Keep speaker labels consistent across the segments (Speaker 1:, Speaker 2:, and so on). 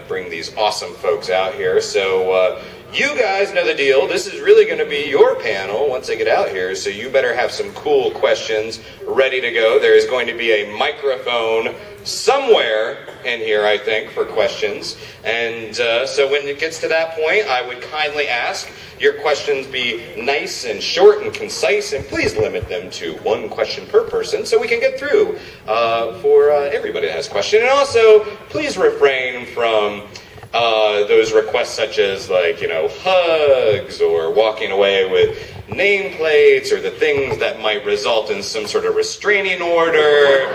Speaker 1: Bring these awesome folks out here. So you guys know the deal. This is really going to be your panel once they get out here, so you better have some cool questions ready to go. There is going to be a microphone somewhere in here, I think, for questions. And so when it gets to that point, I would kindly ask your questions be nice and short and concise, and please limit them to one question per person so we can get through for everybody that has a question. And also, please refrain from those requests such as, like, you know, hugs or walking away with nameplates or the things that might result in some sort of restraining order.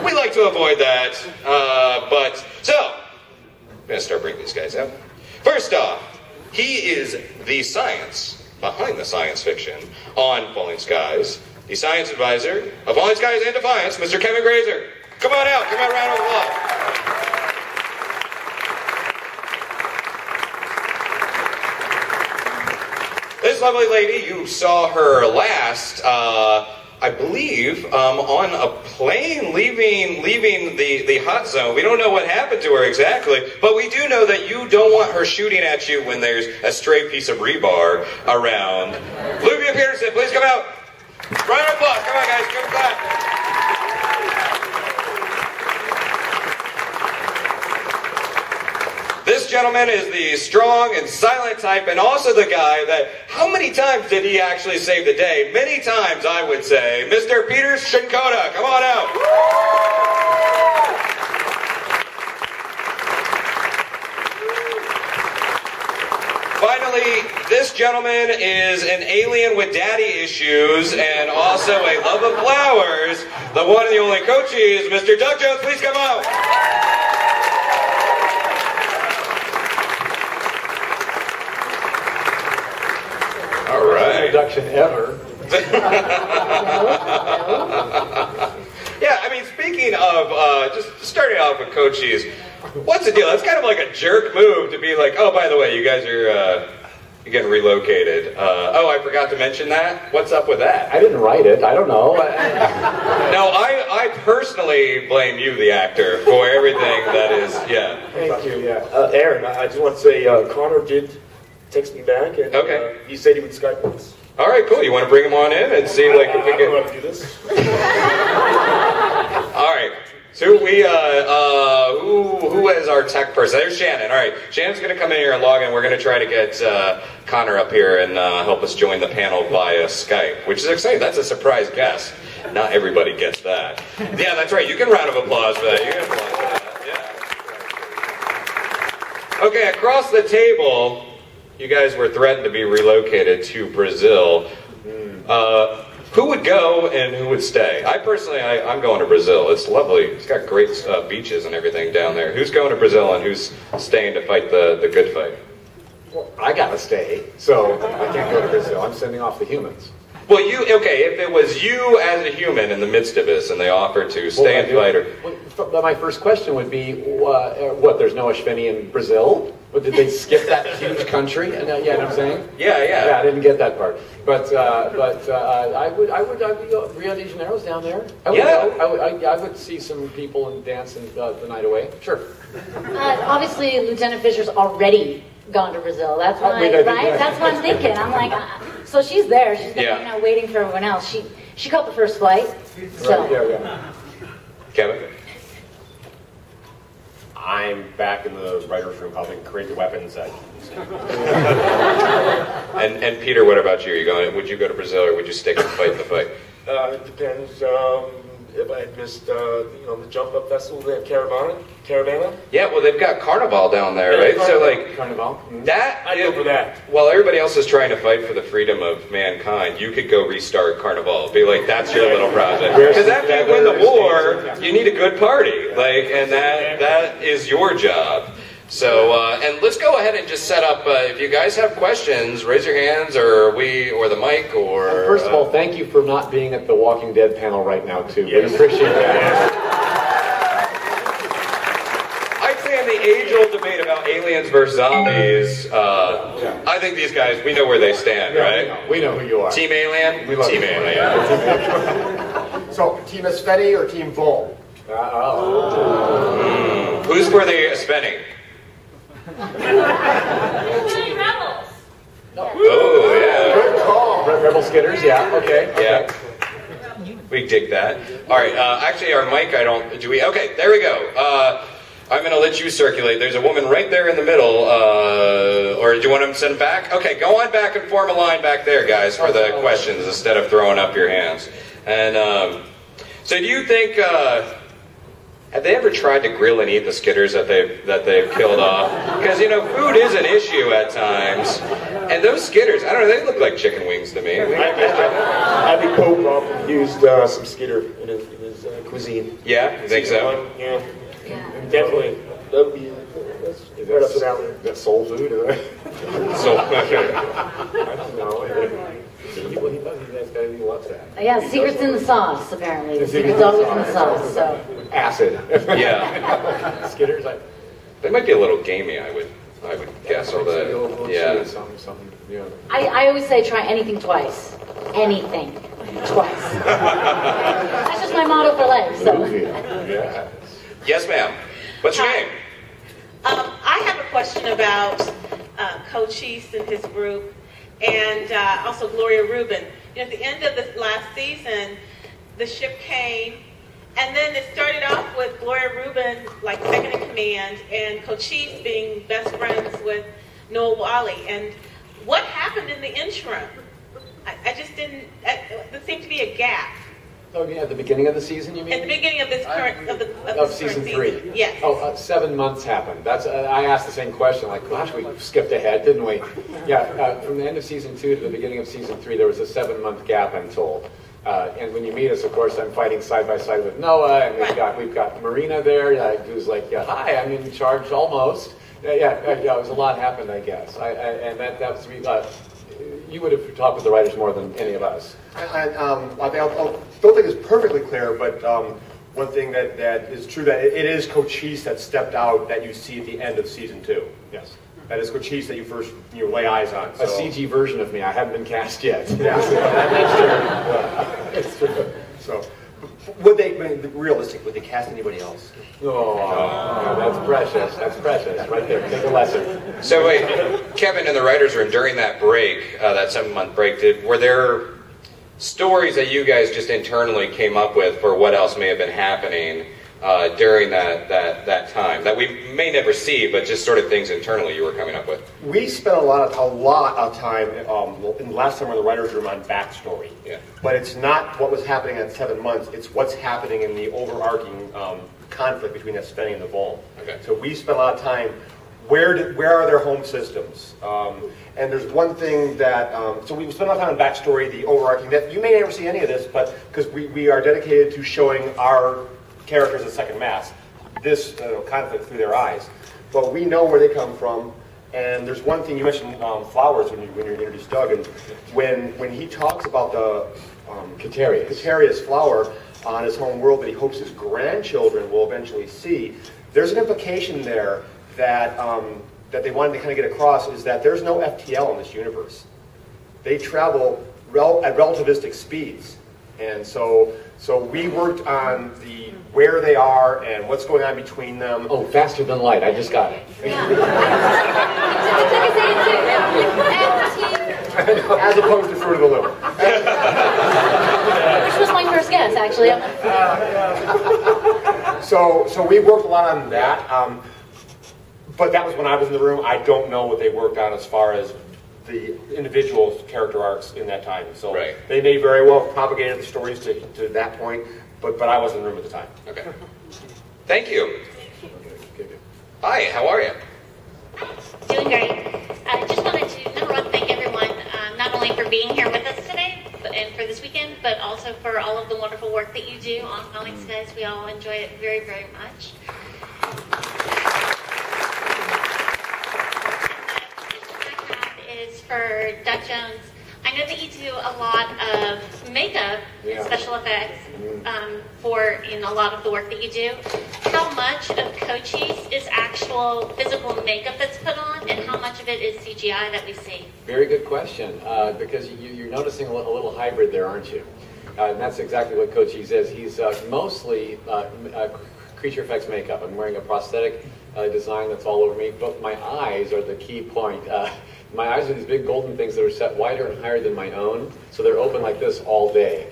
Speaker 1: We like to avoid that. So, I'm going to start bringing these guys out. First off, he is the science behind the science fiction on Falling Skies, the science advisor of Falling Skies and Defiance, Mr. Kevin Grazer. Come on out, come out, round of applause. This lovely lady, you saw her last, I believe, on a plane leaving the hot zone. We don't know what happened to her exactly, but we do know that you don't want her shooting at you when there's a stray piece of rebar around. Olivia Peterson, please come out. Round of applause. Come on, guys. Give it back. This gentleman is the strong and silent type, and also the guy that, how many times did he actually save the day? Many times, I would say. Mr. Peter Shinkoda, come on out. Finally, this gentleman is an alien with daddy issues and also a love of flowers. The one and the only Coachy is Mr. Doug Jones. Please come out. All right.
Speaker 2: Introduction ever.
Speaker 1: Yeah, I mean, speaking of just starting off with Coachies, what's the deal? It's kind of like a jerk move to be like, oh, by the way, you guys are you're getting relocated. Oh, I forgot to mention that. What's up with that?
Speaker 2: I didn't write it. I don't know.
Speaker 1: No, I personally blame you, the actor, for everything that is. Yeah.
Speaker 3: Thank you. Yeah, Aaron, I just want to say Connor did text me back, and
Speaker 1: okay.
Speaker 3: He said he would Skype with us.
Speaker 1: All right, cool. You want to bring him on in and see, like, if we
Speaker 3: I
Speaker 1: can.
Speaker 3: don't know how to do this.
Speaker 1: All right. So who is our tech person? There's Shannon. All right, Shannon's going to come in here and log in. We're going to try to get Connor up here and help us join the panel via Skype, which is exciting. That's a surprise guest. Not everybody gets that. Yeah, that's right. You can round of applause for that. You can applause for that. Yeah. Okay, across the table, you guys were threatened to be relocated to Brazil. Who would go and who would stay? I personally, I'm going to Brazil. It's lovely. It's got great beaches and everything down there. Who's going to Brazil and who's staying to fight the good fight?
Speaker 2: Well, I gotta stay, so I can't go to Brazil. I'm sending off the humans.
Speaker 1: Well, okay, if it was you as a human in the midst of this and they offered to stay and fight, or...
Speaker 2: Well, my first question would be, what, there's no Ashveni in Brazil? Did they skip that huge country? Yeah, you know what I'm saying?
Speaker 1: Yeah.
Speaker 2: Yeah, I didn't get that part. But I would go, Rio de Janeiro's down there. I would see some people and dance the night away. Sure.
Speaker 4: Obviously, Lieutenant Fisher's already gone to Brazil. That's why, right? That's what I'm thinking. I'm like, so she's there. She's you know, waiting for everyone else. She caught the first flight. So.
Speaker 2: Right, yeah.
Speaker 1: Kevin?
Speaker 5: I'm back in the writer's room helping create the weapons that...
Speaker 1: and Peter, what about you? Would you go to Brazil or would you stick and fight the fight?
Speaker 3: It depends. If I had missed, the Jump Up Festival, they have Caravana.
Speaker 1: Yeah, well, they've got Carnival down there, right?
Speaker 3: Carnival.
Speaker 1: So, like,
Speaker 2: Carnival.
Speaker 1: that...
Speaker 3: I'd go for that.
Speaker 1: While everybody else is trying to fight for the freedom of mankind, you could go restart Carnival. Be like, that's your little project. Because after you win the war, you need a good party. Like, and that is your job. So, and let's go ahead and just set up, if you guys have questions, raise your hands, or the mic, or...
Speaker 2: First of all, thank you for not being at the Walking Dead panel right now, too.
Speaker 3: Yes.
Speaker 2: We appreciate that.
Speaker 1: I'd say in the age-old debate about aliens versus zombies, I think these guys, we know where they stand, right?
Speaker 2: We know who you are.
Speaker 1: Team Alien?
Speaker 2: We love
Speaker 1: Team
Speaker 2: you.
Speaker 1: Alien.
Speaker 6: So, Team Sveni or Team Bull?
Speaker 1: Who's for the spinning?
Speaker 7: Chili Rebels.
Speaker 1: Oh, yeah.
Speaker 2: Good call. Rebel Skitters, yeah, okay.
Speaker 1: Yeah. We dig that. All right, actually our mic, okay, there we go. I'm going to let you circulate. There's a woman right there in the middle, or do you want them sent back? Okay, go on back and form a line back there, guys, for the questions instead of throwing up your hands. And so do you think, have they ever tried to grill and eat the Skitters that they've killed off? Because, you know, food is an issue at times. And those Skitters, I don't know, they look like chicken wings to me.
Speaker 3: I think Pope used some Skitter in his cuisine.
Speaker 1: Yeah, you think so?
Speaker 3: Yeah. Definitely. That would be right up to that one.
Speaker 2: That's soul food?
Speaker 1: So,
Speaker 2: I don't know. He loves that.
Speaker 4: Yeah, secret's in the sauce, apparently. The secret's always in the sauce, so.
Speaker 2: Acid.
Speaker 1: Yeah.
Speaker 2: Skitters,
Speaker 1: They might be a little gamey, I would guess. Although, yeah.
Speaker 4: I always say try anything twice. Anything. Twice. That's just my motto for life, so.
Speaker 2: Yeah.
Speaker 1: Yes, ma'am. What's your name?
Speaker 7: I have a question about Cochise and his group, and also Gloria Rubin. You know, at the end of the last season, the ship came, and then it started off with Gloria Rubin, like second in command, and Cochise being best friends with Noah Wally. And what happened in the interim? I just didn't. There seemed to be a gap.
Speaker 2: Oh, yeah, at the beginning of the season, you mean?
Speaker 7: At the beginning of this current
Speaker 2: of season 3.
Speaker 7: Yes.
Speaker 2: Oh, 7 months happened. That's I asked the same question. Like, gosh, we skipped ahead, didn't we? Yeah. From the end of season 2 to the beginning of season 3, there was a 7-month gap, I'm told. And when you meet us, of course, I'm fighting side by side with Noah, and we've got Marina there, who's like, hi, I'm in charge almost. It was a lot happened, I guess. And that was you would have talked with the writers more than any of us.
Speaker 6: And I don't think it's perfectly clear, but one thing that is true, that it is Cochise that stepped out that you see at the end of season 2. Yes. That is Cochise that you first lay eyes on. So.
Speaker 2: A CG version of me. I haven't been cast yet.
Speaker 6: Yeah, that's true. So, realistic, would they cast anybody else?
Speaker 2: Oh, that's precious. That's precious. Right there. Take a lesson.
Speaker 1: So wait, Kevin in the writers' room, during that break, that 7-month break, were there stories that you guys just internally came up with for what else may have been happening during that time that we may never see, but just sort of things internally you were coming up with?
Speaker 6: We spent a lot of time in the last summer in the writers' room on backstory.
Speaker 1: Yeah.
Speaker 6: But it's not what was happening at 7 months. It's what's happening in the overarching conflict between Espheni and the Volm.
Speaker 1: Okay.
Speaker 6: So we spent a lot of time. Where are their home systems? And there's one thing that, so we spent a lot of time on backstory, the overarching, that you may never see any of this, but because we are dedicated to showing our characters at second mass, this conflict through their eyes. But we know where they come from, and there's one thing, you mentioned flowers when you introduced Doug, and when he talks about the Catarius flower on his home world that he hopes his grandchildren will eventually see, there's an implication there that that they wanted to kind of get across, is that there's no FTL in this universe. They travel at relativistic speeds. And so we worked on where they are and what's going on between them.
Speaker 2: Oh, faster than light. I just got it.
Speaker 6: As opposed to Fruit of the Loom.
Speaker 4: Which was my first guess, actually.
Speaker 6: So we worked a lot on that. But that was when I was in the room. I don't know what they worked on as far as the individual character arcs in that time. So They may very well have propagated the stories to that point, but I wasn't in the room at the time.
Speaker 1: Okay. Thank you. Hi, how are you?
Speaker 8: Doing great. I just wanted to, number one, thank everyone, not only for being here with us today and for this weekend, but also for all of the wonderful work that you do on Falling Skies. We all enjoy it very, very much. Is for Doug Jones. I know that you do a lot of makeup and special effects in a lot of the work that you do. How much of Cochise is actual physical makeup that's put on, and how much of it is CGI that we see?
Speaker 2: Very good question, because you're noticing a little hybrid there, aren't you? And that's exactly what Cochise is. He's mostly creature effects makeup. I'm wearing a prosthetic design that's all over me, but my eyes are the key point. My eyes are these big golden things that are set wider and higher than my own, so they're open like this all day.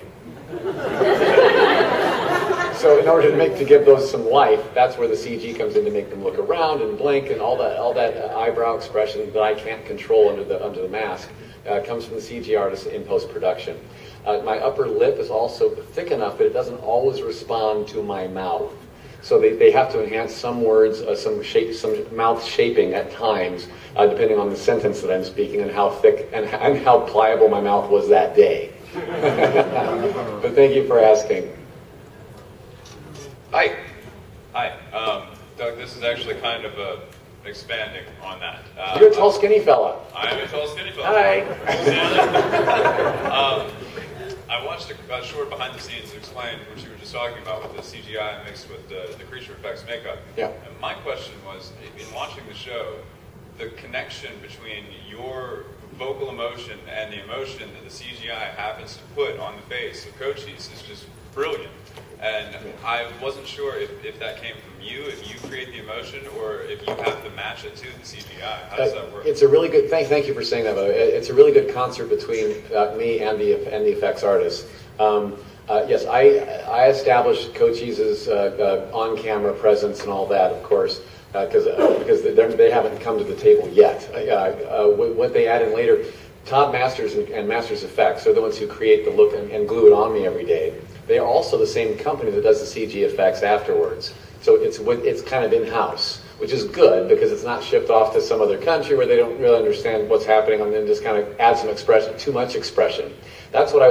Speaker 2: So in order to give those some life, that's where the CG comes in to make them look around and blink, and all that eyebrow expression that I can't control under the mask comes from the CG artist in post-production. My upper lip is also thick enough that it doesn't always respond to my mouth. So they have to enhance some words, some mouth shaping at times, depending on the sentence that I'm speaking and how thick and how pliable my mouth was that day. But thank you for asking.
Speaker 1: Hi.
Speaker 9: Hi. Doug, this is actually kind of expanding on that.
Speaker 2: You're a tall, skinny fella.
Speaker 9: I'm a tall, skinny fella.
Speaker 2: Hi.
Speaker 9: I watched a short behind the scenes explain what you were just talking about with the CGI mixed with the creature effects makeup.
Speaker 2: Yeah.
Speaker 9: And my question was, in watching the show, the connection between your vocal emotion and the emotion that the CGI happens to put on the face of Cochise is just brilliant. And I wasn't sure if that came from you, if you create the emotion, or if you have to match it to the CGI. How does that work?
Speaker 2: It's a really good. Thank you for saying that. It's a really good concert between me and the effects artist. Yes, I established Cochise's on-camera presence and all that, of course, because they haven't come to the table yet. What they add in later, Todd Masters and Masters Effects are the ones who create the look and glue it on me every day. They are also the same company that does the CG effects afterwards. So it's kind of in-house, which is good because it's not shipped off to some other country where they don't really understand what's happening and then just kind of add some expression, too much expression. That's what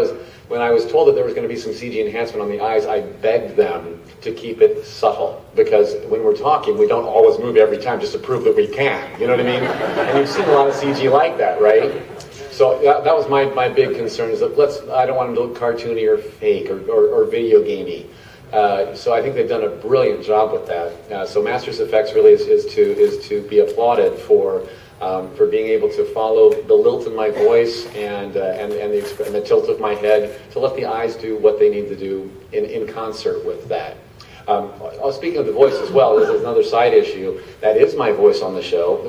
Speaker 2: when I was told that there was going to be some CG enhancement on the eyes, I begged them to keep it subtle, because when we're talking, we don't always move every time just to prove that we can. You know what I mean? And you've seen a lot of CG like that, right? So that was my big concern, is that I don't want them to look cartoony or fake or video gamey. So I think they've done a brilliant job with that. So Masters Effects really is to be applauded for being able to follow the lilt in my voice and the tilt of my head, to let the eyes do what they need to do in concert with that. Speaking of the voice as well, this is another side issue. That is my voice on the show.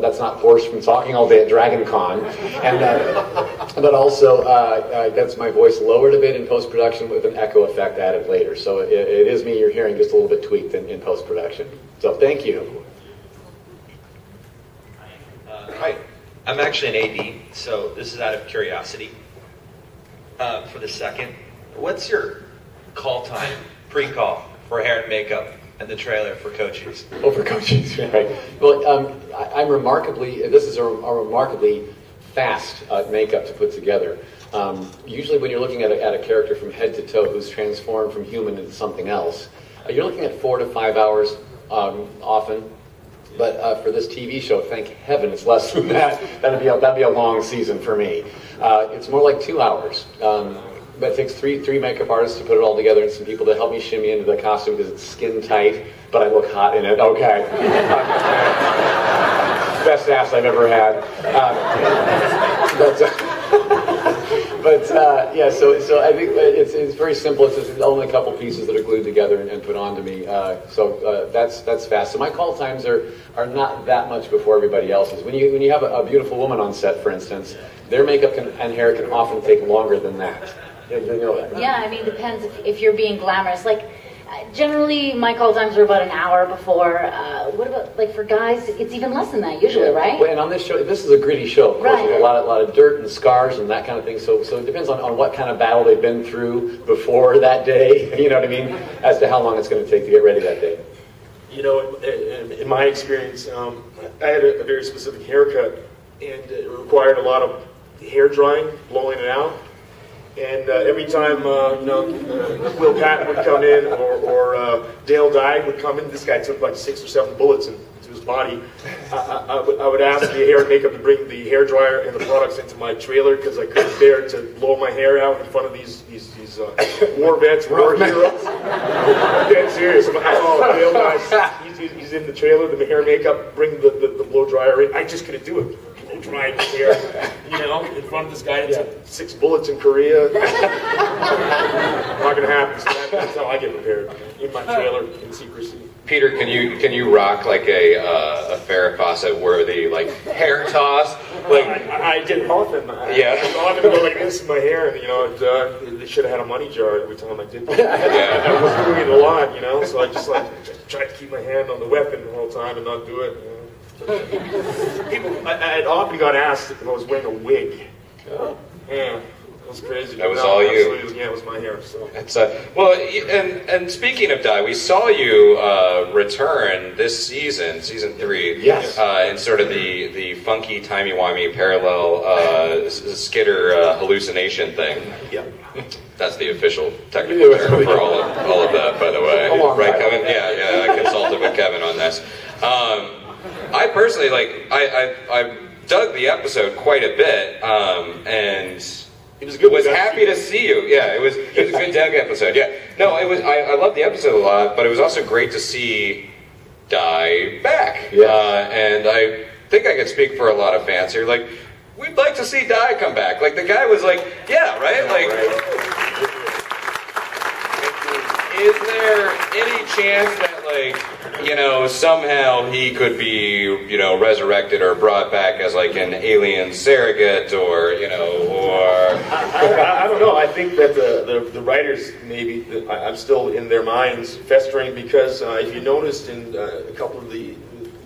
Speaker 2: That's not forced from talking all day at Dragon Con. But also, that's my voice lowered a bit in post-production with an echo effect added later. So it is me you're hearing, just a little bit tweaked in post-production. So thank you.
Speaker 10: Hi. I'm actually an AD, so this is out of curiosity. For the second, what's your call time, pre-call, for hair and makeup and the trailer for Cochise?
Speaker 2: Oh, for Cochise, right. Well, I'm remarkably, this is a remarkably fast makeup to put together. Usually when you're looking at a character from head to toe who's transformed from human into something else, you're looking at 4 to 5 hours often. But for this TV show, thank heaven it's less than that. That'd be a long season for me. It's more like 2 hours. But it takes three makeup artists to put it all together, and some people to help me shimmy into the costume because it's skin tight, but I look hot in it. Okay. Best ass I've ever had. Yeah, so I think it's very simple. It's only a couple pieces that are glued together and put onto me. So that's fast. So my call times are not that much before everybody else's. When you have a beautiful woman on set, for instance, their makeup and hair can often take longer than that. You know that, right?
Speaker 4: Yeah, I mean, it depends if you're being glamorous. Like, generally, my call times are about an hour before. What about, like, for guys, it's even less than that usually, right?
Speaker 2: Well, and on this show, this is a gritty show, of course,
Speaker 4: right.
Speaker 2: With a lot of dirt and scars and that kind of thing. So it depends on what kind of battle they've been through before that day, you know what I mean, as to how long it's going to take to get ready that day.
Speaker 3: You know, in my experience, I had a very specific haircut, and it required a lot of hair drying, blowing it out. And every time, Will Patton would come in or Dale Dye would come in, this guy took like 6 or 7 bullets into his body. I would ask the hair and makeup to bring the hair dryer and the products into my trailer because I couldn't bear to blow my hair out in front of these war vets, war heroes. I'm dead serious. Dale Dye, he's in the trailer, the hair and makeup, bring the blow dryer in. I just couldn't do it. Dry hair, in front of this guy that took 6 bullets in Korea. Not gonna happen. So that's how I get prepared, in my trailer, in secrecy.
Speaker 1: Peter, can you rock like a Farrah Fawcett worthy like hair toss? Like
Speaker 3: I did often.
Speaker 1: Yeah.
Speaker 3: I often go like this in my hair, and they should have had a money jar every time I did that.
Speaker 1: Yeah.
Speaker 3: I was doing it a lot, so I just like tried to keep my hand on the weapon the whole time and not do it. People, I often got asked if I was wearing a wig. Yeah. It was crazy.
Speaker 1: That was all you.
Speaker 3: Yeah, it was my hair. So.
Speaker 1: It's well, and speaking of Die, we saw you return this season 3.
Speaker 2: Yes.
Speaker 1: In sort of the funky timey-wimey parallel skitter hallucination thing.
Speaker 3: Yeah.
Speaker 1: That's the official technical term for all of that, by the way. Right, Kevin? Yeah. I consulted with Kevin on this. I personally I dug the episode quite a bit, and.
Speaker 3: It was good.
Speaker 1: Was happy to see you. Yeah, it was a good Doug episode. Yeah, no, it was. I loved the episode a lot, but it was also great to see Die back.
Speaker 2: Yeah.
Speaker 1: And I think I could speak for a lot of fans here. Like, we'd like to see Die come back. Like the guy was like, yeah, right. Like, is there any chance that somehow he could be resurrected or brought back as like an alien surrogate or
Speaker 3: I don't know. I think that the writers maybe I'm still in their minds festering because if you noticed in a couple of the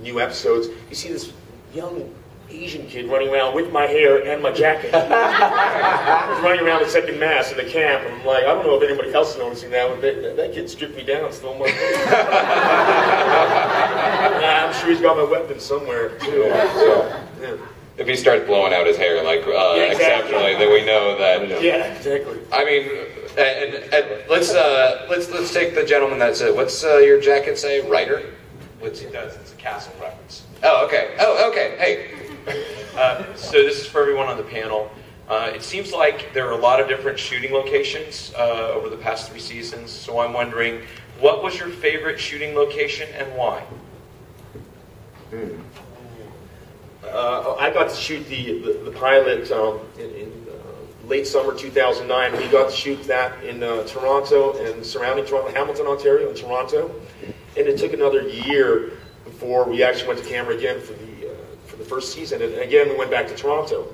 Speaker 3: new episodes, you see this young Asian kid running around with my hair and my jacket. He's running around the second mass in the camp. And I'm like, I don't know if anybody else is noticing that, but that kid stripped me down, stole my hair. I'm sure he's got my weapon somewhere, too. So, yeah.
Speaker 1: If he starts blowing out his hair exceptionally, then we know that.
Speaker 3: Yeah, exactly.
Speaker 1: I mean, and let's take the gentleman that said, what's your jacket say? Writer?
Speaker 5: What's he does? It's a castle reference.
Speaker 1: Oh, okay. Hey.
Speaker 10: So this is for everyone on the panel. It seems like there are a lot of different shooting locations over the past 3 seasons. So I'm wondering, what was your favorite shooting location and why?
Speaker 3: I got to shoot the pilot in late summer 2009. We got to shoot that in Toronto and surrounding Toronto, Hamilton, Ontario, and Toronto. And it took another year before we actually went to camera again for the first season. And again, we went back to Toronto.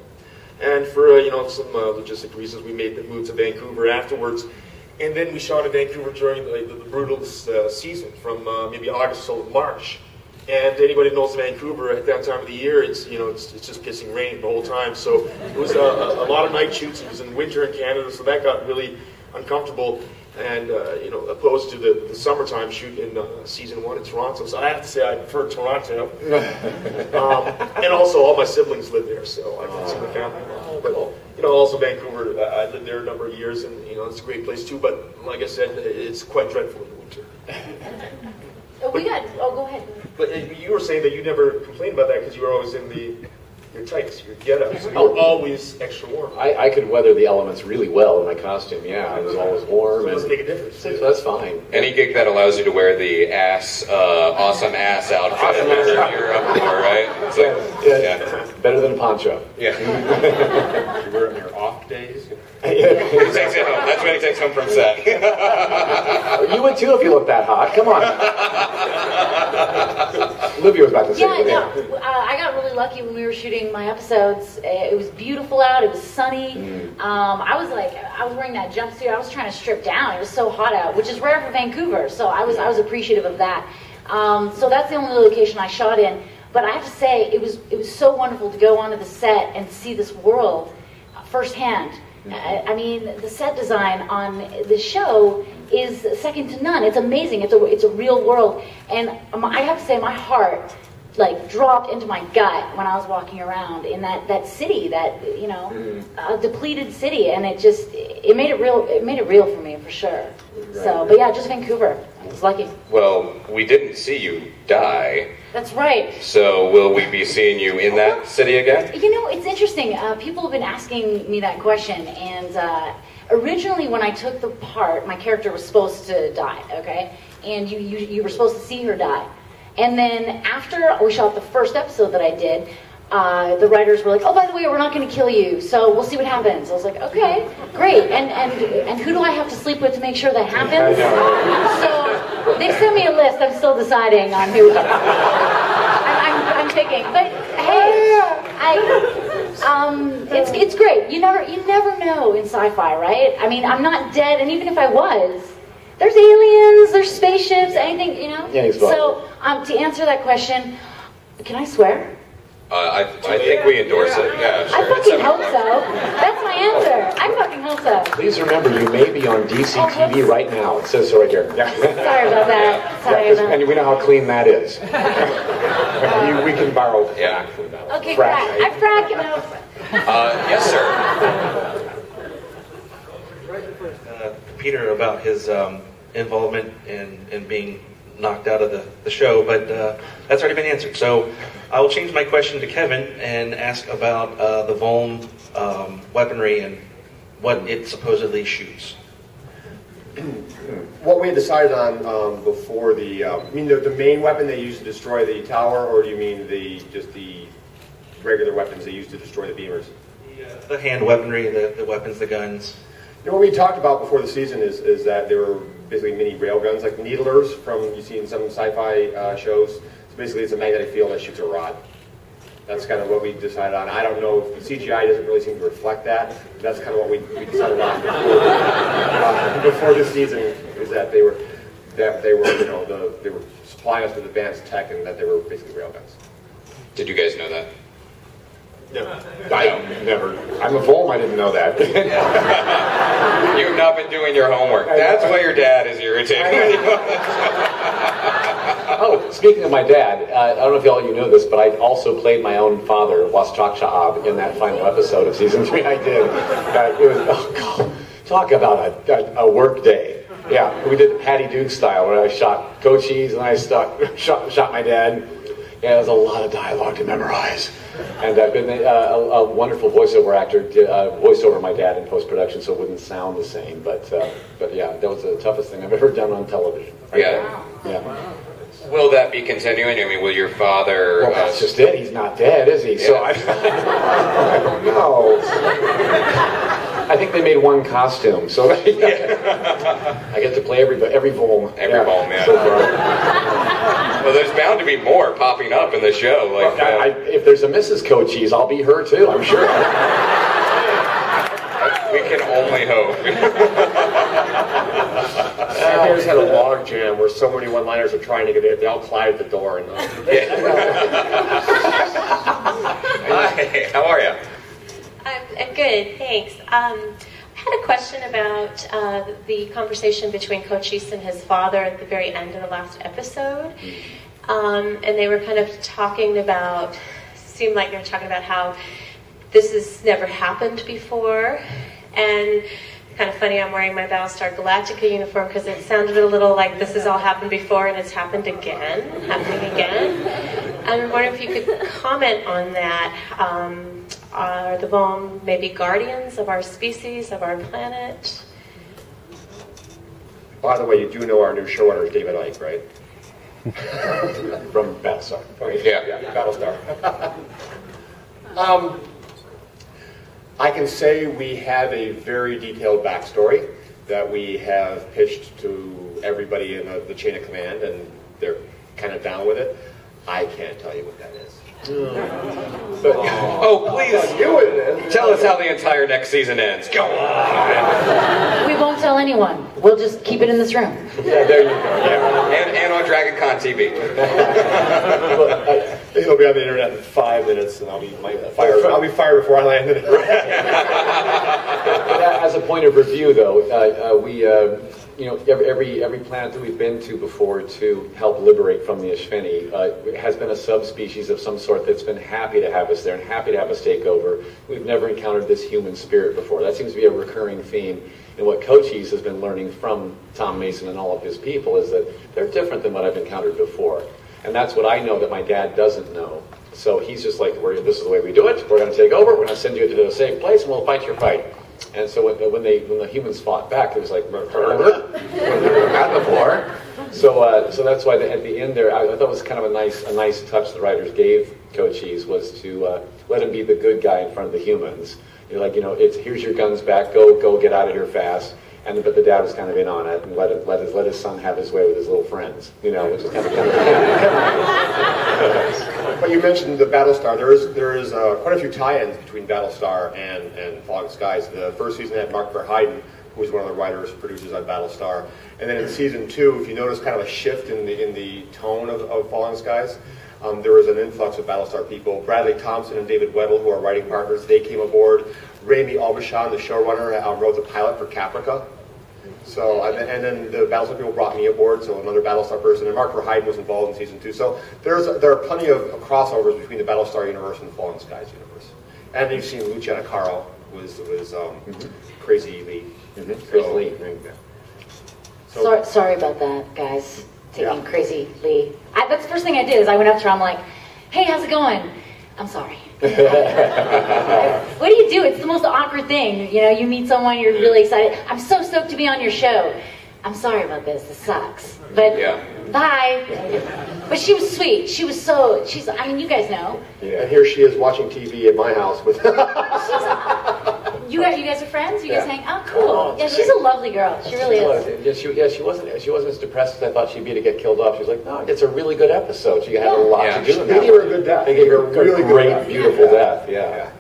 Speaker 3: And for some logistic reasons, we made the move to Vancouver afterwards. And then we shot in Vancouver during the brutal season from maybe August to March. And anybody who knows Vancouver at that time of the year, it's just pissing rain the whole time. So it was a lot of night shoots. It was in winter in Canada, so that got really uncomfortable. And opposed to the summertime shoot in season 1 in Toronto. So I have to say I prefer Toronto. And also all my siblings live there, so I've seen the family. But also Vancouver, I lived there a number of years, and it's a great place too. But like I said, it's quite dreadful in the winter.
Speaker 4: Go ahead.
Speaker 3: But you were saying that you never complained about that because you were always in your tights, your get-up, so you were always extra warm.
Speaker 2: I could weather the elements really well in my costume, yeah. I was always warm.
Speaker 3: So it doesn't make a difference.
Speaker 2: So that's fine.
Speaker 1: Any gig that allows you to wear the awesome ass outfit you're up for, right? It's like,
Speaker 2: yeah. Better than a poncho.
Speaker 1: Yeah.
Speaker 5: You wear it on your off days?
Speaker 1: He takes it home. That's what he takes home from set.
Speaker 2: You would too if you looked that hot. Come on. Olivia was about to say something.
Speaker 4: I got really lucky when we were shooting my episodes. It was beautiful out. It was sunny. I was wearing that jumpsuit. I was trying to strip down. It was so hot out, which is rare for Vancouver. So I was appreciative of that. So that's the only location I shot in. But I have to say, it was so wonderful to go onto the set and see this world firsthand. I mean, the set design on the show is second to none. It's amazing. It's a real world, and I have to say, my heart dropped into my gut when I was walking around in that city, that depleted city, and it made it real. It made it real for me for sure. Right. So, but yeah, just Vancouver. I was lucky.
Speaker 1: Well, we didn't see you die.
Speaker 4: That's right.
Speaker 1: So will we be seeing you in that city again?
Speaker 4: It's interesting. People have been asking me that question, and originally when I took the part, my character was supposed to die, okay? And you were supposed to see her die. And then after we shot the first episode that I did, the writers were like, oh, by the way, we're not going to kill you, so we'll see what happens. I was like, okay, great. And who do I have to sleep with to make sure that happens? So They sent me a list. I'm still deciding on who. I'm picking. But hey, it's great. You never know in sci-fi, right? I mean, I'm not dead, and even if I was, there's aliens, there's spaceships, anything, you know.
Speaker 2: Yeah,
Speaker 4: so to answer that question, can I swear?
Speaker 1: I think we endorse it. Yeah, sure.
Speaker 4: I fucking hope so. That's my answer. I fucking hope so.
Speaker 2: Please remember, you may be on DC TV right now. It says so right here.
Speaker 4: Sorry about that. Sorry about that.
Speaker 2: And we know how clean that is. We can borrow frack from that.
Speaker 4: Okay, frack. I frack enough.
Speaker 1: Yes, sir.
Speaker 10: Peter, about his involvement in being knocked out of the show, but that's already been answered. So I will change my question to Kevin and ask about the Volm weaponry and what it supposedly shoots.
Speaker 6: What we had decided on before the main weapon they used to destroy the tower, or do you mean just the regular weapons they used to destroy the beamers?
Speaker 10: The hand weaponry, the weapons, the guns.
Speaker 6: You know, what we talked about before the season is that they were basically mini railguns, like needlers you see in some sci-fi shows. So basically it's a magnetic field that shoots a rod. That's kind of what we decided on. I don't know, if the CGI doesn't really seem to reflect that. That's kind of what we decided on before this season, is that they were supplying us with advanced tech and that they were basically railguns.
Speaker 1: Did you guys know that?
Speaker 6: No.
Speaker 2: I never. I'm a Volm, I didn't know that.
Speaker 1: You've not been doing your homework. That's why your dad is irritating.
Speaker 2: Oh, speaking of my dad, I don't know if all you know this, but I also played my own father, Waschak Sha'ab, in that final episode of season 3 I did. It was, oh God, talk about a work day. Yeah, we did Patty Duke style, where I shot Cochise and I shot my dad. Yeah, it was a lot of dialogue to memorize. And I've been a wonderful voiceover actor, voiced over my dad in post-production, so it wouldn't sound the same. But yeah, that was the toughest thing I've ever done on television.
Speaker 1: Yeah.
Speaker 2: Yeah.
Speaker 1: Will that be continuing? I mean, will your father...
Speaker 2: Well, that's just it. He's not dead, is he? Yeah. So I don't know. I think they made one costume, so I get to play every Volm.
Speaker 1: Every Volm, yeah. Well, there's bound to be more popping up in the show. Like,
Speaker 2: if there's a Mrs. Cochise, I'll be her too, I'm sure.
Speaker 1: We can only hope.
Speaker 6: They just had a log jam where so many one-liners are trying to get in. They all collided at the door.
Speaker 1: Hi, how are you?
Speaker 11: I'm good, thanks. I had a question about the conversation between Cochise and his father at the very end of the last episode. And they were kind of talking about, seemed like they were talking about how this has never happened before. And kind of funny, I'm wearing my Battlestar Galactica uniform because it sounded a little like this has all happened before and it's happening again. I'm wondering if you could comment on that. Are the Volm maybe guardians of our species, of our planet?
Speaker 6: By the way, you do know our new showrunner is David Icke, right?
Speaker 2: From Battlestar.
Speaker 6: Yeah, Battlestar. I can say we have a very detailed backstory that we have pitched to everybody in the chain of command, and they're kind of down with it. I can't tell you what that is.
Speaker 1: But, please, tell us how the entire next season ends. Go on.
Speaker 4: We won't tell anyone. We'll just keep it in this room.
Speaker 6: Yeah, there you go. Yeah.
Speaker 1: And on DragonCon TV.
Speaker 6: It'll be on the internet in 5 minutes, and I'll be fired before I land it.
Speaker 2: As a point of review, though, we every planet that we've been to before to help liberate from the Ishveni has been a subspecies of some sort that's been happy to have us there and happy to have us take over. We've never encountered this human spirit before. That seems to be a recurring theme. And what Cochise has been learning from Tom Mason and all of his people is that they're different than what I've encountered before. And that's what I know that my dad doesn't know. So he's just like, this is the way we do it. We're going to take over. We're going to send you to a safe place, and we'll fight your fight. And so when the humans fought back, it was like, remember? We've never had before. So that's why at the end there, I thought it was kind of a nice touch the writers gave Cochise was to let him be the good guy in front of the humans. You're like, it's here's your guns back, go get out of here fast. but the dad was kind of in on it and let his son have his way with his little friends, which is kind of.
Speaker 6: But you mentioned the Battlestar. There is quite a few tie-ins between Battlestar and Falling Skies. The first season had Mark Verheiden, who was one of the writers and producers on Battlestar, and then in season 2, if you notice, kind of a shift in the tone of Falling Skies. There was an influx of Battlestar people. Bradley Thompson and David Weddle, who are writing partners, they came aboard. Rami Albashan, the showrunner, wrote the pilot for Caprica. So, and then the Battlestar people brought me aboard, so another Battlestar person, and Mark Verheiden was involved in season 2. So there are plenty of crossovers between the Battlestar universe and the Fallen Skies universe. And you've seen Luciana Caro was Crazy Lee.
Speaker 2: Crazy Lee.
Speaker 4: So, sorry about that, guys. Taking Crazy Lee. That's the first thing I did is I went up to her. I'm like, "Hey, how's it going?" "I'm sorry." What do you do? It's the most awkward thing. You meet someone, you're really excited. "I'm so stoked to be on your show." "I'm sorry about this. This sucks. But bye." But she was sweet. She's, you guys know.
Speaker 6: Yeah, and here she is watching TV at my house with.
Speaker 4: You guys are friends? You guys hang? Oh, cool. Yeah, she's a lovely girl. She really is.
Speaker 2: She wasn't as depressed as I thought she'd be to get killed off. She was like, no, it's a really good episode. She had a lot to do in that.
Speaker 6: They gave her a good death.
Speaker 2: They gave her a really great, beautiful death. Yeah.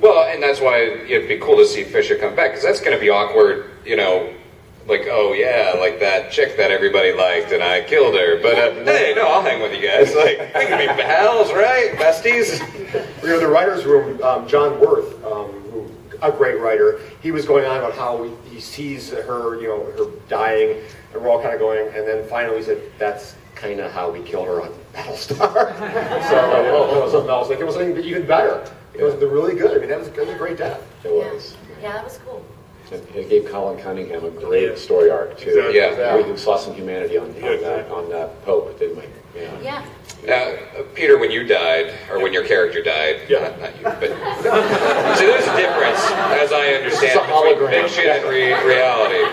Speaker 1: Well, and that's why it'd be cool to see Fisher come back, because that's going to be awkward, like, oh yeah, like that chick that everybody liked and I killed her. But hey, no, I'll hang with you guys. Like, we can be pals, right? Besties.
Speaker 6: The writer's room, John Worth, a great writer, he was going on about how he sees her, her dying, and we're all kind of going, and then finally he said, "That's kind of how we killed her on Battlestar." So I was like, it was something even better. It was really good. I mean, it was a great death.
Speaker 2: It was.
Speaker 4: Yeah, that was cool.
Speaker 2: It gave Colin Cunningham a great story arc too.
Speaker 6: Exactly.
Speaker 1: Yeah.
Speaker 2: We saw some humanity on Pope, didn't we?
Speaker 4: Yeah.
Speaker 1: Peter, when you died, or when your character died, not you, but so there's a difference, as I understand, between fiction and reality.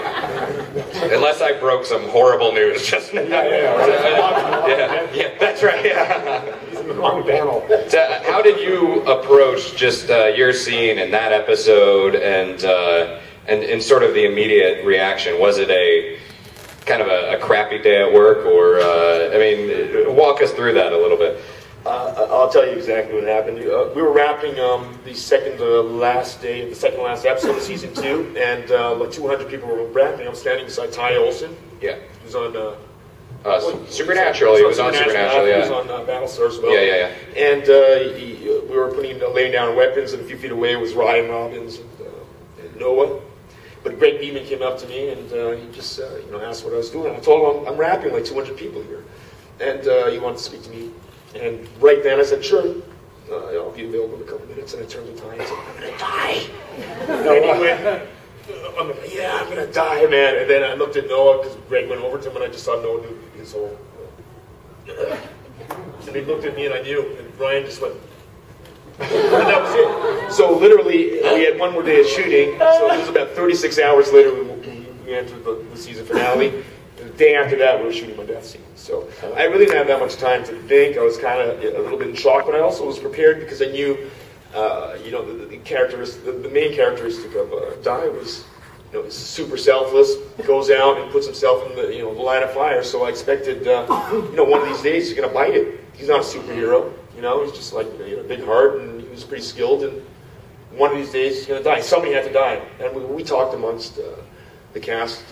Speaker 1: Unless I broke some horrible news just now. Yeah, that's right. Yeah.
Speaker 6: He's in the wrong panel.
Speaker 1: So, how did you approach just your scene in that episode, and sort of the immediate reaction? Was it a kind of a crappy day at work, or walk us through that a little bit.
Speaker 3: I'll tell you exactly what happened. We were wrapping the second last episode of season 2, and like 200 people were wrapping. I'm standing beside Ty Olsson.
Speaker 1: Yeah.
Speaker 3: Who's on
Speaker 1: Supernatural. He was on Supernatural.
Speaker 3: He was on Battlestar as well.
Speaker 1: Yeah.
Speaker 3: And we were laying down weapons, and a few feet away was Ryan Robbins and Noah. But Greg Beeman came up to me, and he just asked what I was doing. I told him I'm wrapping like 200 people here, and he wanted to speak to me. And right then I said, "Sure, I'll be available in a couple minutes." And I turned to Ty and said, "I'm gonna die." And he went, I'm gonna die, man. And then I looked at Noah because Greg went over to him, and I just saw Noah do his whole. And he looked at me, and I knew. And Ryan just went. And that was it. So literally, we had one more day of shooting. So it was about 36 hours later we entered the season finale. The day after that, we were shooting my death scene. So I really didn't have that much time to think. I was kind of a little bit in shock, but I also was prepared because I knew, the main characteristic of Di was, he's super selfless. Goes out and puts himself in the line of fire. So I expected, one of these days he's gonna bite it. He's not a superhero. He's just like a big heart, and he was pretty skilled. And one of these days he's gonna die. Somebody had to die, and we talked amongst the cast,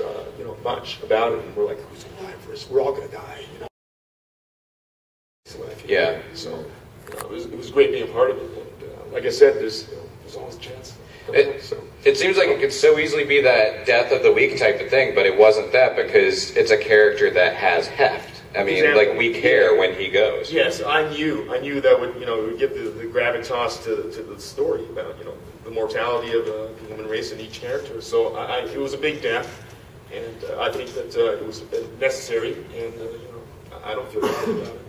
Speaker 3: much about it. And we're like, who's gonna die first? We're all gonna die, So
Speaker 1: yeah.
Speaker 3: So it was great being a part of it. And like I said, there's always a chance.
Speaker 1: It seems like it could so easily be that death of the week type of thing, but it wasn't that because it's a character that has heft. I mean,
Speaker 3: exactly.
Speaker 1: Like we care when he goes.
Speaker 3: Yes, I knew that would would give the gravitas to the story about the mortality of the human race in each character. So it was a big death, and I think that it was necessary, and I don't feel bad about it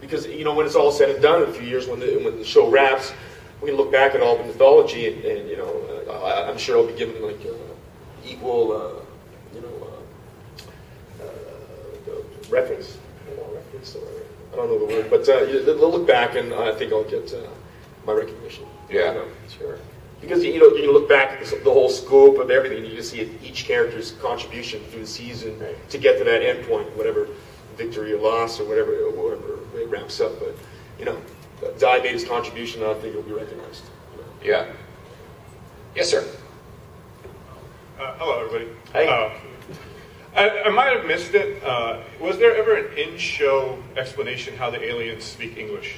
Speaker 3: because when it's all said and done in a few years, when the show wraps, we can look back at all the mythology, and I'm sure I'll be given like equal reference. I don't know the word, but they'll look back, and I think I'll get my recognition.
Speaker 1: Yeah,
Speaker 3: sure. because you know you look back at the whole scope of everything, and you can see each character's contribution through the season to get to that end point, whatever victory or loss or whatever it wraps up. But you know, Di made his contribution, and I think it'll be recognized.
Speaker 1: Yeah. Yes, sir.
Speaker 12: Hello, everybody.
Speaker 2: Hey.
Speaker 12: I might have missed it. Was there ever an in-show explanation how the aliens speak English?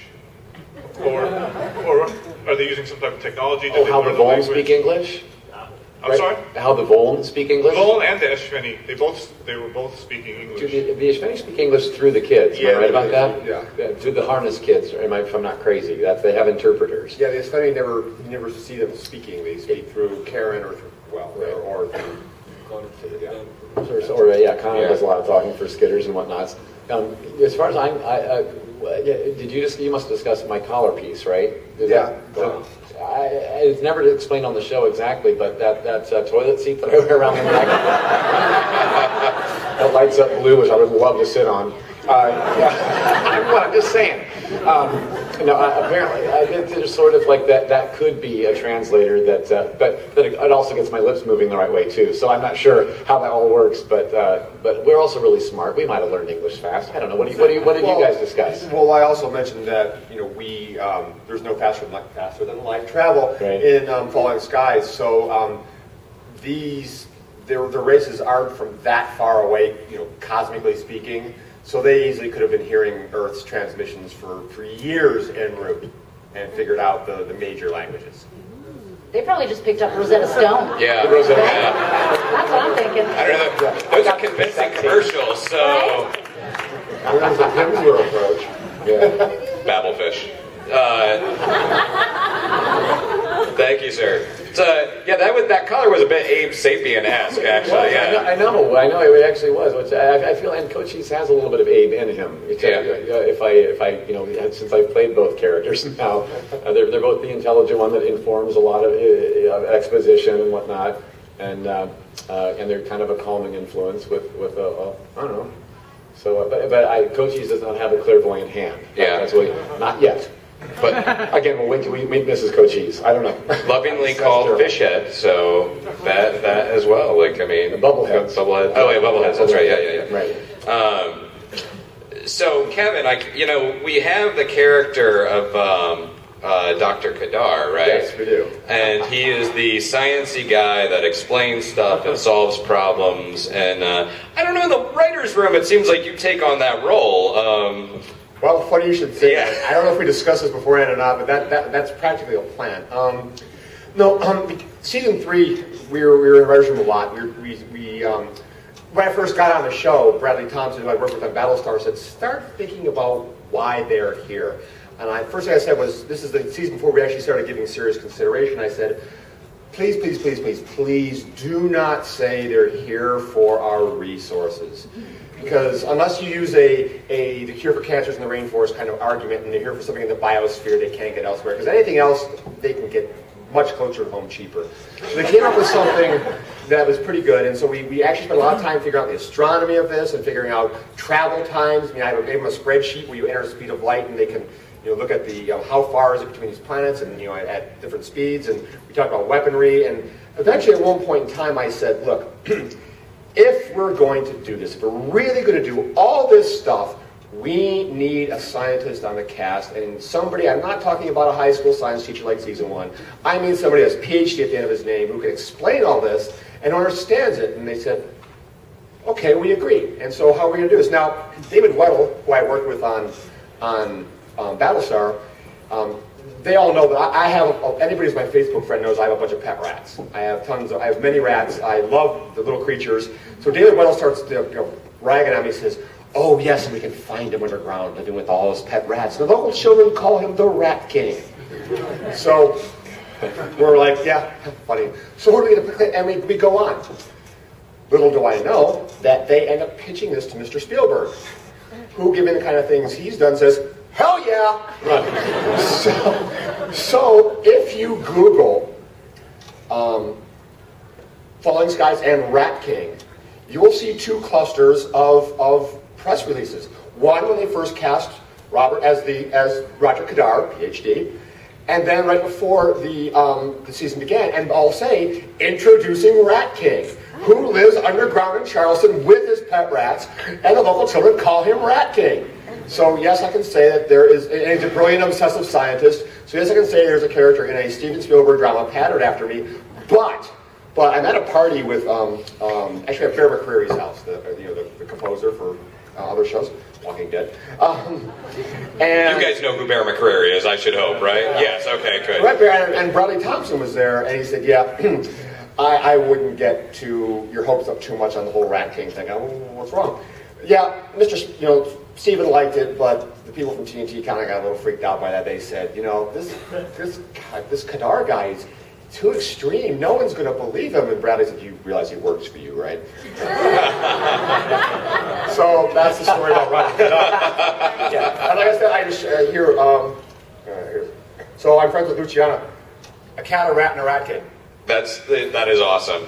Speaker 12: Or are they using some type of technology?
Speaker 2: How the Volans speak English?
Speaker 12: I'm sorry?
Speaker 2: How the Volans speak English?
Speaker 12: Voln and the Eshveni, they were both speaking English.
Speaker 2: The Eshveni speak English through the kids. Am I right about that?
Speaker 6: Yeah.
Speaker 2: Through the harness kids. If I'm not crazy, they have interpreters.
Speaker 6: Yeah, the Eshveni you never see them speaking. They speak through Karen or through or through.
Speaker 2: Connor does a lot of talking for Skitters and whatnots. As far as you must discuss my collar piece, right? It's never explained on the show exactly, but that toilet seat that I wear around my neck that lights up blue, which I would love to sit on. I'm just saying. Apparently, there's sort of like that. That could be a translator. But it also gets my lips moving the right way too. So I'm not sure how that all works. But we're also really smart. We might have learned English fast. I don't know. What did you guys discuss?
Speaker 6: Well, I also mentioned that we there's no faster than light travel in Falling Skies. So the races aren't from that far away, cosmically speaking. So they easily could have been hearing Earth's transmissions for years en route and figured out the major languages.
Speaker 4: They probably just picked up Rosetta Stone.
Speaker 1: Yeah.
Speaker 2: Rosetta.
Speaker 4: That's what I'm thinking.
Speaker 1: I don't know. Those are convincing commercials, so...
Speaker 6: There's the Pimsleur approach.
Speaker 2: Yeah.
Speaker 1: Babelfish. Thank you, sir. That color was a bit Abe Sapien-esque, actually. Yeah.
Speaker 2: I know it actually was. Which I feel, and Coach East has a little bit of Abe in him. Since I've played both characters now, they're both the intelligent one that informs a lot of exposition and whatnot, and they're kind of a calming influence with I don't know. So, but Coach East does not have a clairvoyant hand.
Speaker 1: Yeah.
Speaker 2: That's what, not yet. But again, we'll wait till we meet Mrs. Cochise. I don't know.
Speaker 1: Lovingly called Fishhead, so that as well.
Speaker 2: Bubbleheads.
Speaker 1: Bubbleheads. Oh, yeah, Bubbleheads. That's right. Yeah.
Speaker 2: Right.
Speaker 1: So Kevin, we have the character of Dr. Kadar, right?
Speaker 6: Yes, we do.
Speaker 1: And he is the sciencey guy that explains stuff and solves problems. And I don't know, in the writer's room, it seems like you take on that role.
Speaker 6: Well, funny you should say that. I don't know if we discussed this beforehand or not, but that's practically a plan. Season 3, we were in the writer's room a lot. When I first got on the show, Bradley Thompson, who I worked with on Battlestar, said, start thinking about why they're here. And first thing I said was, this is the season before we actually started giving serious consideration. I said, please do not say they're here for our resources. Because unless you use the cure for cancers in the rainforest kind of argument, and they're here for something in the biosphere they can't get elsewhere, because anything else they can get much closer to home cheaper. So they came up with something that was pretty good, and so we actually spent a lot of time figuring out the astronomy of this and figuring out travel times. I gave them a spreadsheet where you enter the speed of light, and they can look at the how far is it between these planets, and at different speeds. And we talked about weaponry, and eventually at one point in time I said, look. If we're going to do this, if we're really going to do all this stuff, we need a scientist on the cast, and somebody, I'm not talking about a high school science teacher like season 1, I mean somebody who has PhD at the end of his name who can explain all this and understands it. And they said, okay, we agree. And so how are we going to do this? Now, David Weddle, who I worked with on Battlestar, they all know that I have, anybody who's my Facebook friend knows I have a bunch of pet rats. I have many rats. I love the little creatures. So David Weddle starts ragging on me. He says, oh yes, and we can find him underground living with all his pet rats. The local children call him the Rat King. So we're like, yeah, funny. So what are we going to pick? And we go on. Little do I know that they end up pitching this to Mr. Spielberg, who, given the kind of things he's done, says, hell yeah! Right. So if you Google Falling Skies and Rat King, you will see 2 clusters of press releases. One when they first cast Robert as Roger Kadar, PhD, And then right before the season began, and I'll say, introducing Rat King, who lives underground in Charleston with his pet rats, and the local children call him Rat King. So yes, I can say that there is, and he's a brilliant obsessive scientist, so yes, I can say there's a character in a Steven Spielberg drama patterned after me, but I'm at a party with, actually at Bear McCreary's house, the composer for other shows, Walking Dead. And
Speaker 1: you guys know who Bear McCreary is, I should hope, right? Yes, okay, good.
Speaker 6: Right, and Bradley Thompson was there, and he said, yeah, I wouldn't get your hopes up too much on the whole Rat King thing. What's wrong? Yeah, Steven liked it, but the people from TNT kind of got a little freaked out by that. They said, this Kadar guy is too extreme. No one's going to believe him. And Bradley said, you realize he works for you, right? So that's the story about Rat King. Yeah, and like I said, I just here. So I'm friends with Luciana, a cat, a rat, and a Rat King.
Speaker 1: That is awesome.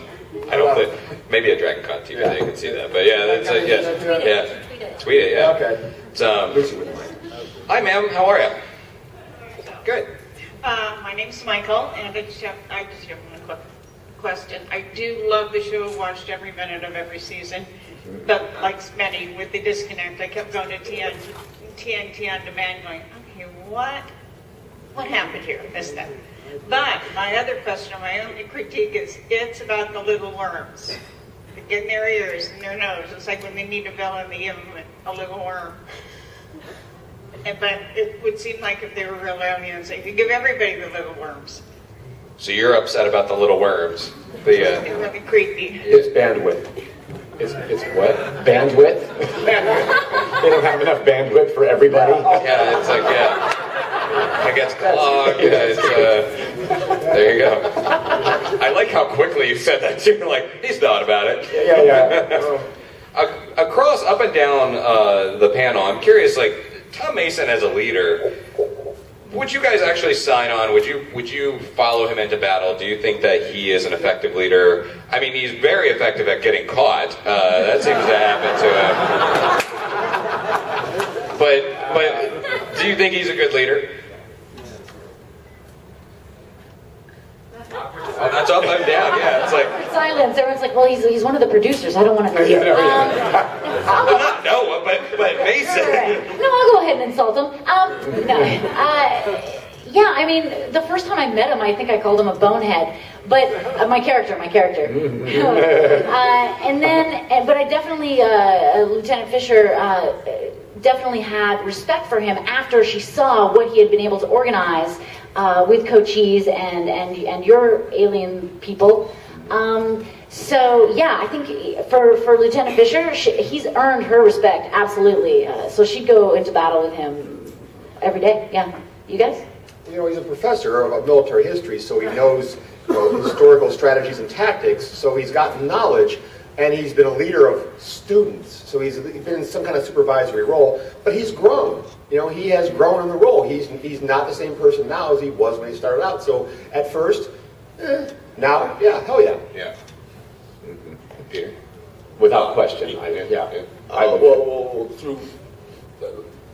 Speaker 1: I don't think maybe a Dragon Con TV they can see that, but yeah, that's tweet it, yeah.
Speaker 6: Okay.
Speaker 1: Hi, ma'am. How are you? Good.
Speaker 13: My name's Michael, and I just have one quick question. I do love the show. Watched every minute of every season, but like many with the disconnect, I kept going to TNT on demand, going, okay, what happened here? Missed that. But my other question, my only critique is it's about the little worms. They get in their ears and their nose. It's like when they need a villain, they give them a little worm. But it would seem like if they were real aliens, they could give everybody the little worms.
Speaker 1: So you're upset about the little worms?
Speaker 13: It's really creepy.
Speaker 2: It's bandwidth. It's what? Bandwidth? They don't have enough bandwidth for everybody?
Speaker 1: Yeah, it's like, it gets clogged. There you go. I like how quickly you said that too. Like, he's thought about it.
Speaker 2: Yeah.
Speaker 1: Across, up and down the panel, I'm curious, like, Tom Mason as a leader, would you guys actually sign on? Would you follow him into battle? Do you think that he is an effective leader? I mean, he's very effective at getting caught. That seems to happen to him. But do you think he's a good leader? That's up and down, yeah. It's like
Speaker 4: silence. Everyone's like, well, he's one of the producers. I don't want to.
Speaker 1: not Noah, but Mason.
Speaker 4: No, I'll go ahead and insult him. Yeah, I mean, the first time I met him, I think I called him a bonehead. But my character. But I definitely, Lieutenant Fisher definitely had respect for him after she saw what he had been able to organize with Cochise and your alien people. So yeah, I think for Lieutenant Fisher, he's earned her respect, absolutely. So she'd go into battle with him every day. Yeah, you guys?
Speaker 6: He's a professor of military history, so he knows historical strategies and tactics. So he's got knowledge, and he's been a leader of students. So he's been in some kind of supervisory role, but he's grown. He has grown in the role. He's not the same person now as he was when he started out. So at first, now, yeah, hell yeah.
Speaker 1: Yeah. Mm-hmm. Peter?
Speaker 2: Without question,
Speaker 3: well, through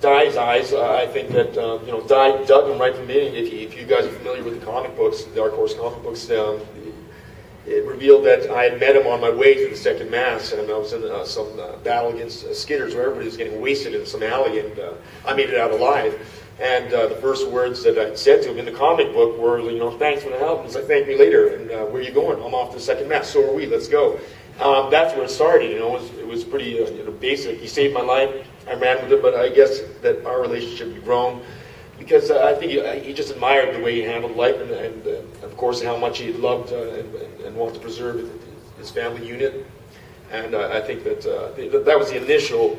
Speaker 3: Dai's eyes, I think that Dai dug him right from the beginning. If you guys are familiar with the comic books, the Dark Horse comic books, it revealed that I had met him on my way to the second mass, and I was in some battle against Skitters where everybody was getting wasted in some alley, and I made it out alive. And the first words that I said to him in the comic book were, thanks for the help. He's like, thank me later. And where are you going? I'm off to the second mass. So are we. Let's go. That's where it started. It was pretty basic. He saved my life. I ran with him, but I guess that our relationship had grown because I think he just admired the way he handled life, and of course how much he loved and wanted to preserve his family unit. And I think that that was the initial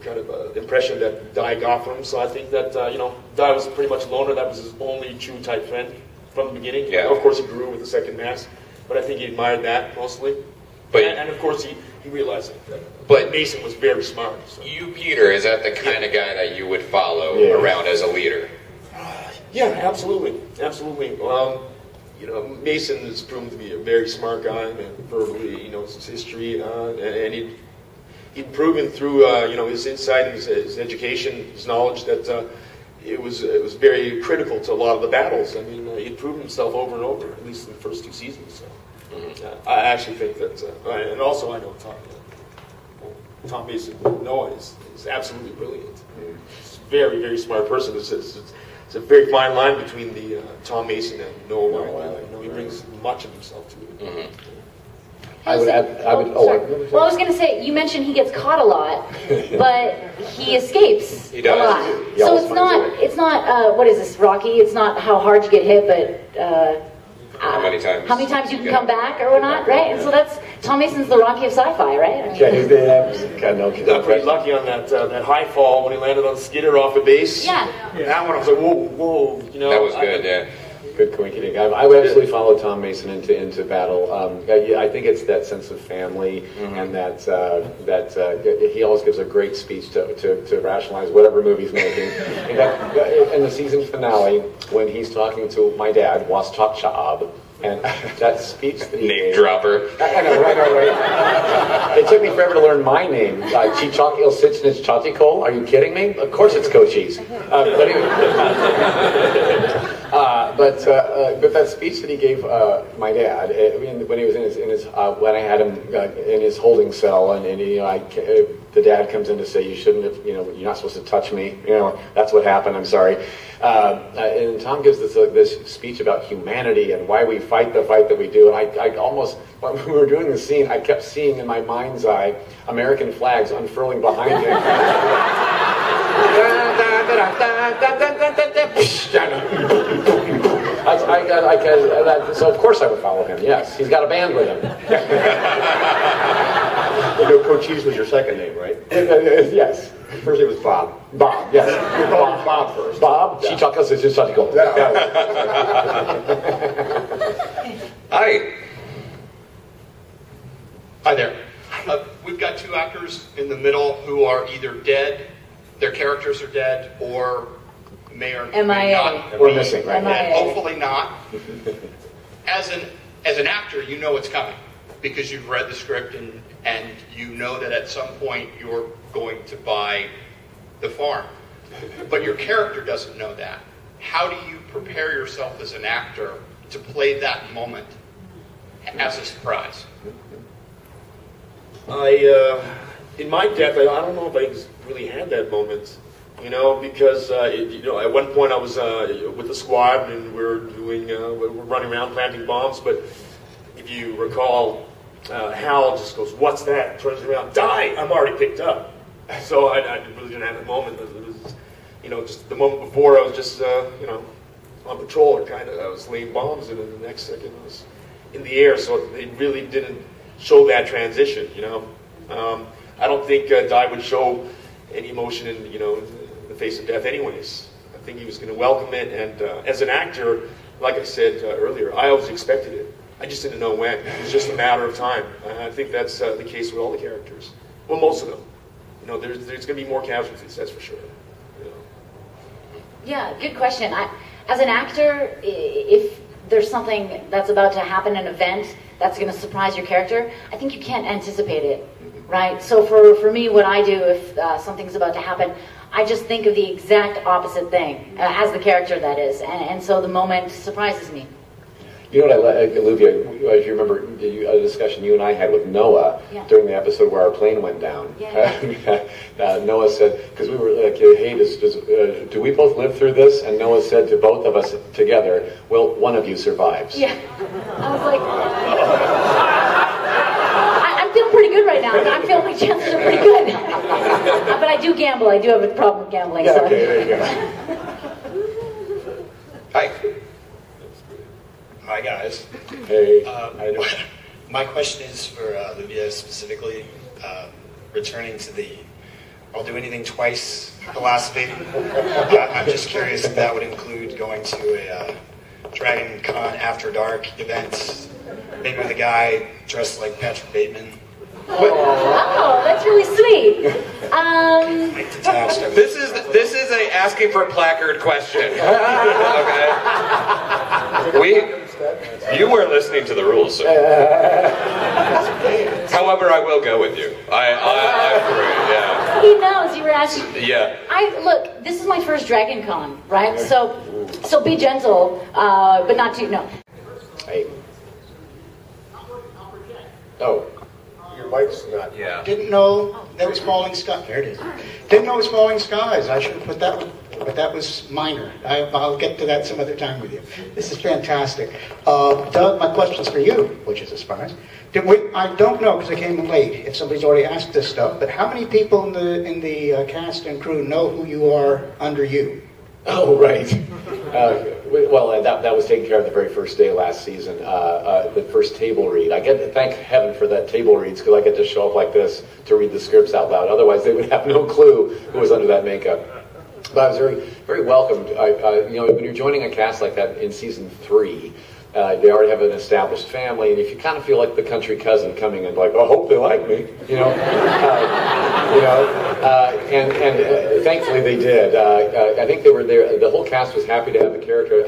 Speaker 3: kind of impression that Dai got from him. So I think that Dai was pretty much a loner. That was his only true type friend from the beginning.
Speaker 1: Yeah.
Speaker 3: Of course, he grew with the second mass, but I think he admired that mostly.
Speaker 1: But
Speaker 3: and of course, he realized that Mason was very smart. So.
Speaker 1: You, Peter, is that the kind of guy that you would follow around as a leader?
Speaker 3: Yeah, absolutely. Mason has proven to be a very smart guy, and verbally, he knows his history, and he'd proven through, his insight and his education, his knowledge that, it was very critical to a lot of the battles. I mean, he'd proven himself over and over, at least in the first 2 seasons. So I actually think that, and also I know Tom Mason, Noah is absolutely brilliant. He's a very, very smart person. It's a very fine line between the Tom Mason and Noah Wyle. He brings much of himself to it.
Speaker 2: I would add.
Speaker 4: Well, I was going to say, you mentioned he gets caught a lot, but he escapes
Speaker 1: He does.
Speaker 4: a lot. So it's not. What is this, Rocky? It's not how hard you get hit, but
Speaker 1: how many times
Speaker 4: you can come back or whatnot, right? And so that's Tom Mason's the Rocky of sci-fi, right? I mean,
Speaker 3: He got pretty lucky on that high fall when he landed on Skidder off the base.
Speaker 4: Yeah.
Speaker 3: That one I was like, whoa,
Speaker 1: That was good, yeah.
Speaker 2: Good coincidence. I would absolutely follow Tom Mason into battle. I think it's that sense of family, and that he always gives a great speech to rationalize whatever movie he's making. In the season finale, when he's talking to my dad, Was Chop Chab, and that speech that he
Speaker 1: Name
Speaker 2: gave,
Speaker 1: dropper.
Speaker 2: I know, right. It took me forever to learn my name. Chichok Il Sitchnich Chatikol. Are you kidding me? Of course it's Cochise. But that speech that he gave my dad when he was in his when I had him in his holding cell, and the dad comes in to say, you shouldn't have, you're not supposed to touch me. That's what happened. I'm sorry. And Tom gives this speech about humanity and why we fight the fight that we do. And I almost, when we were doing the scene, I kept seeing in my mind's eye American flags unfurling behind him. So of course I would follow him. Yes, he's got a band with him.
Speaker 6: Cochise was your second name, right?
Speaker 2: Yes.
Speaker 6: First name was Bob.
Speaker 2: Bob, yes.
Speaker 6: You called him Bob first.
Speaker 2: Bob, Chichaka says just to go.
Speaker 1: Hi.
Speaker 14: Hi there. We've got 2 actors in the middle who are either dead, their characters are dead, or may or may not
Speaker 2: or missing, right?
Speaker 14: And hopefully not. As an actor, you know it's coming because you've read the script and you know that at some point you're going to buy the farm. But your character doesn't know that. How do you prepare yourself as an actor to play that moment as a surprise?
Speaker 3: In my death, I don't know if I really had that moment, because at one point I was with the squad and we're running around planting bombs. But if you recall, Hal just goes, "What's that?" Turns around, "Die! I'm already picked up." So I really didn't have a moment. It was, just the moment before I was just, on patrol or I was laying bombs, and then the next second I was in the air. So they really didn't show that transition. I don't think Di would show any emotion in the face of death, anyways. I think he was going to welcome it, and as an actor, like I said earlier, I always expected it. I just didn't know when. It was just a matter of time. I think that's the case with all the characters. Well, most of them. There's going to be more casualties, that's for sure.
Speaker 4: Yeah, good question. As an actor, if there's something that's about to happen, an event that's going to surprise your character, I think you can't anticipate it, right? So for me, what I do if something's about to happen, I just think of the exact opposite thing, as the character that is, and so the moment surprises me.
Speaker 2: You know what Olivia, if you remember a discussion you and I had with Noah during the episode where our plane went down. Noah said, because we were like, hey, do we both live through this? And Noah said to both of us together, well, one of you survives.
Speaker 4: Yeah. I was like, I'm feeling pretty good right now. I'm feeling my chances are pretty good. But I do gamble. I do have a problem with gambling.
Speaker 2: Yeah,
Speaker 4: so.
Speaker 2: okay, there you go.
Speaker 1: Hi.
Speaker 15: Hi guys.
Speaker 2: Hey.
Speaker 15: My question is for Olivia specifically, returning to the I'll do anything twice philosophy. I'm just curious if that would include going to a Dragon Con After Dark event, maybe with a guy dressed like Patrick Bateman.
Speaker 4: Oh, that's really sweet.
Speaker 1: This is a asking for a placard question. Okay. You were listening to the rules, sir. However, I will go with you. I agree. Yeah.
Speaker 4: He knows you were asking.
Speaker 1: Yeah.
Speaker 4: Look, this is my first Dragon Con, right? So be gentle, but not too, no.
Speaker 2: Hey. Oh.
Speaker 6: Your mic's not.
Speaker 1: Yeah.
Speaker 16: Didn't know that was Falling Skies. There it is. Didn't know it was Falling Skies. I should have put that one, but that was minor. I'll get to that some other time with you. This is fantastic. Doug, my question's for you, which is a surprise. I don't know because I came in late. If somebody's already asked this stuff, but how many people in the cast and crew know who you are under you?
Speaker 2: Oh, right. Well, that was taken care of the very first day last season, the first table read. I get to thank heaven for that table reads because I get to show up like this to read the scripts out loud. Otherwise, they would have no clue who was under that makeup. But I was very, very welcomed. When you're joining a cast like that in season 3, they already have an established family, and if you kind of feel like the country cousin coming in, like, I hope they like me, and thancfully they did. I think they were there. The whole cast was happy to have an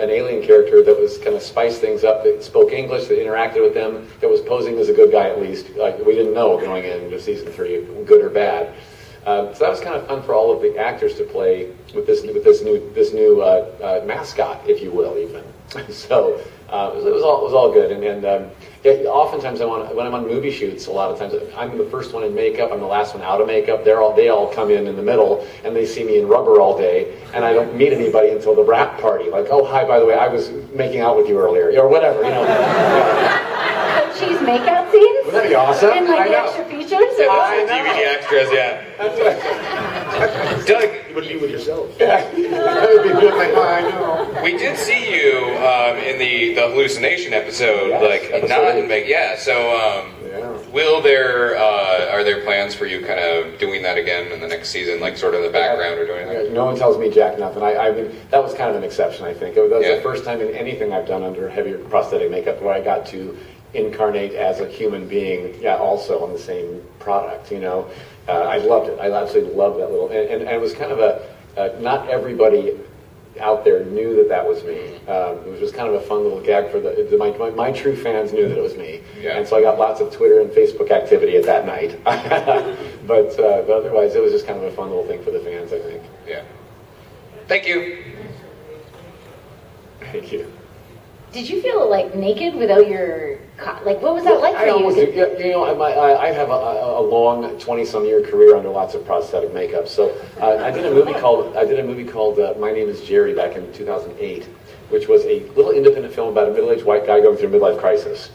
Speaker 2: alien character that was kind of spiced things up, that spoke English, that interacted with them, that was posing as a good guy at least. We didn't know going into season 3, good or bad. So that was kind of fun for all of the actors to play with this new mascot, if you will, even. So it was all good, oftentimes when I'm on movie shoots, a lot of times I'm the first one in makeup, I'm the last one out of makeup. They all come in the middle, and they see me in rubber all day, and I don't meet anybody until the wrap party. Like, oh hi, by the way, I was making out with you earlier, or whatever,
Speaker 4: Cochise makeout scenes?
Speaker 2: Wouldn't that be awesome?
Speaker 4: And like the extra features?
Speaker 1: Yeah, DVD extras, yeah.
Speaker 3: Doug, you would be with yourself.
Speaker 2: Yeah, that would be good. Like, I know.
Speaker 1: We did see you in the hallucination episode, not in make. Yeah, so will there are there plans for you kind of doing that again in the next season, like sort of in the background or doing that?
Speaker 2: No one tells me jack nothing. I mean, that was kind of an exception, I think. That was the first time in anything I've done under heavy prosthetic makeup where I got to incarnate as a human being, also on the same product, I loved it. I absolutely loved that little, and it was kind of not everybody out there knew that was me. It was just kind of a fun little gag for my true fans knew that it was me. Yeah. And so I got lots of Twitter and Facebook activity at that night. but otherwise, it was just kind of a fun little thing for the fans, I think.
Speaker 1: Yeah. Thank you.
Speaker 2: Thank you.
Speaker 4: Did you feel naked without your what was that like for you?
Speaker 2: I have a long 20-some year career under lots of prosthetic makeup. So I did a movie called My Name Is Jerry back in 2008, which was a little independent film about a middle-aged white guy going through a midlife crisis.